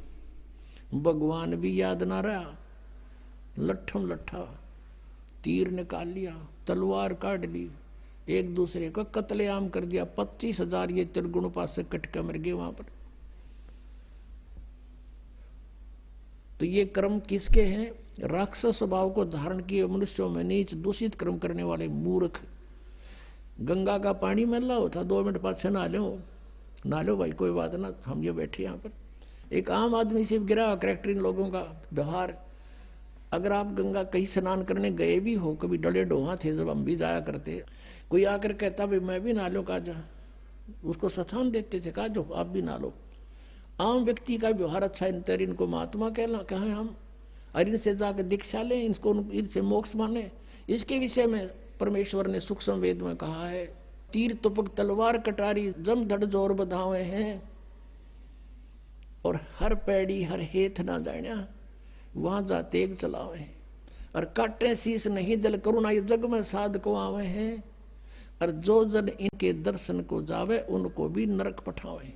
भगवान भी याद ना रहा, लट्ठम लट्ठा तीर निकाल लिया, तलवार काट ली, एक दूसरे को कत्लेआम कर दिया। 25,000 ये त्रिगुण उपासक कट के मर गए वहां पर। तो ये कर्म किसके हैं? राक्षस स्वभाव को धारण किए मनुष्यों में नीच दूषित कर्म करने वाले मूर्ख। गंगा का पानी मैला होता, 2 मिनट पाछे नहा लो भाई, कोई बात ना, हम ये बैठे यहाँ पर। एक आम आदमी से गिरा करैक्टर इन लोगों का व्यवहार। अगर आप गंगा कहीं स्नान करने गए भी हो, कभी डले डोहा थे जब हम भी जाया करते, कोई आकर कहता भाई मैं भी नहा लो, कहा जा, उसको स्थान देते थे, कहा जो आप भी नहा लो। आम व्यक्ति का व्यवहार अच्छा, इनको महात्मा कहें हम, और इनसे जाकर दीक्षा लें, इनसे मोक्ष माने। इसके विषय में परमेश्वर ने सूक्ष्म वेद में कहा है, तीर तुपक तलवार कटारी जम धड़ जोर बधावे हैं, और हर पैड़ी हर हेथ ना जाना, वहां जा तेग चलावे, और काटे शीस नहीं दल करुणा ये जग में साध को आवे हैं, और जो जन इनके दर्शन को जावे उनको भी नरक पठावे।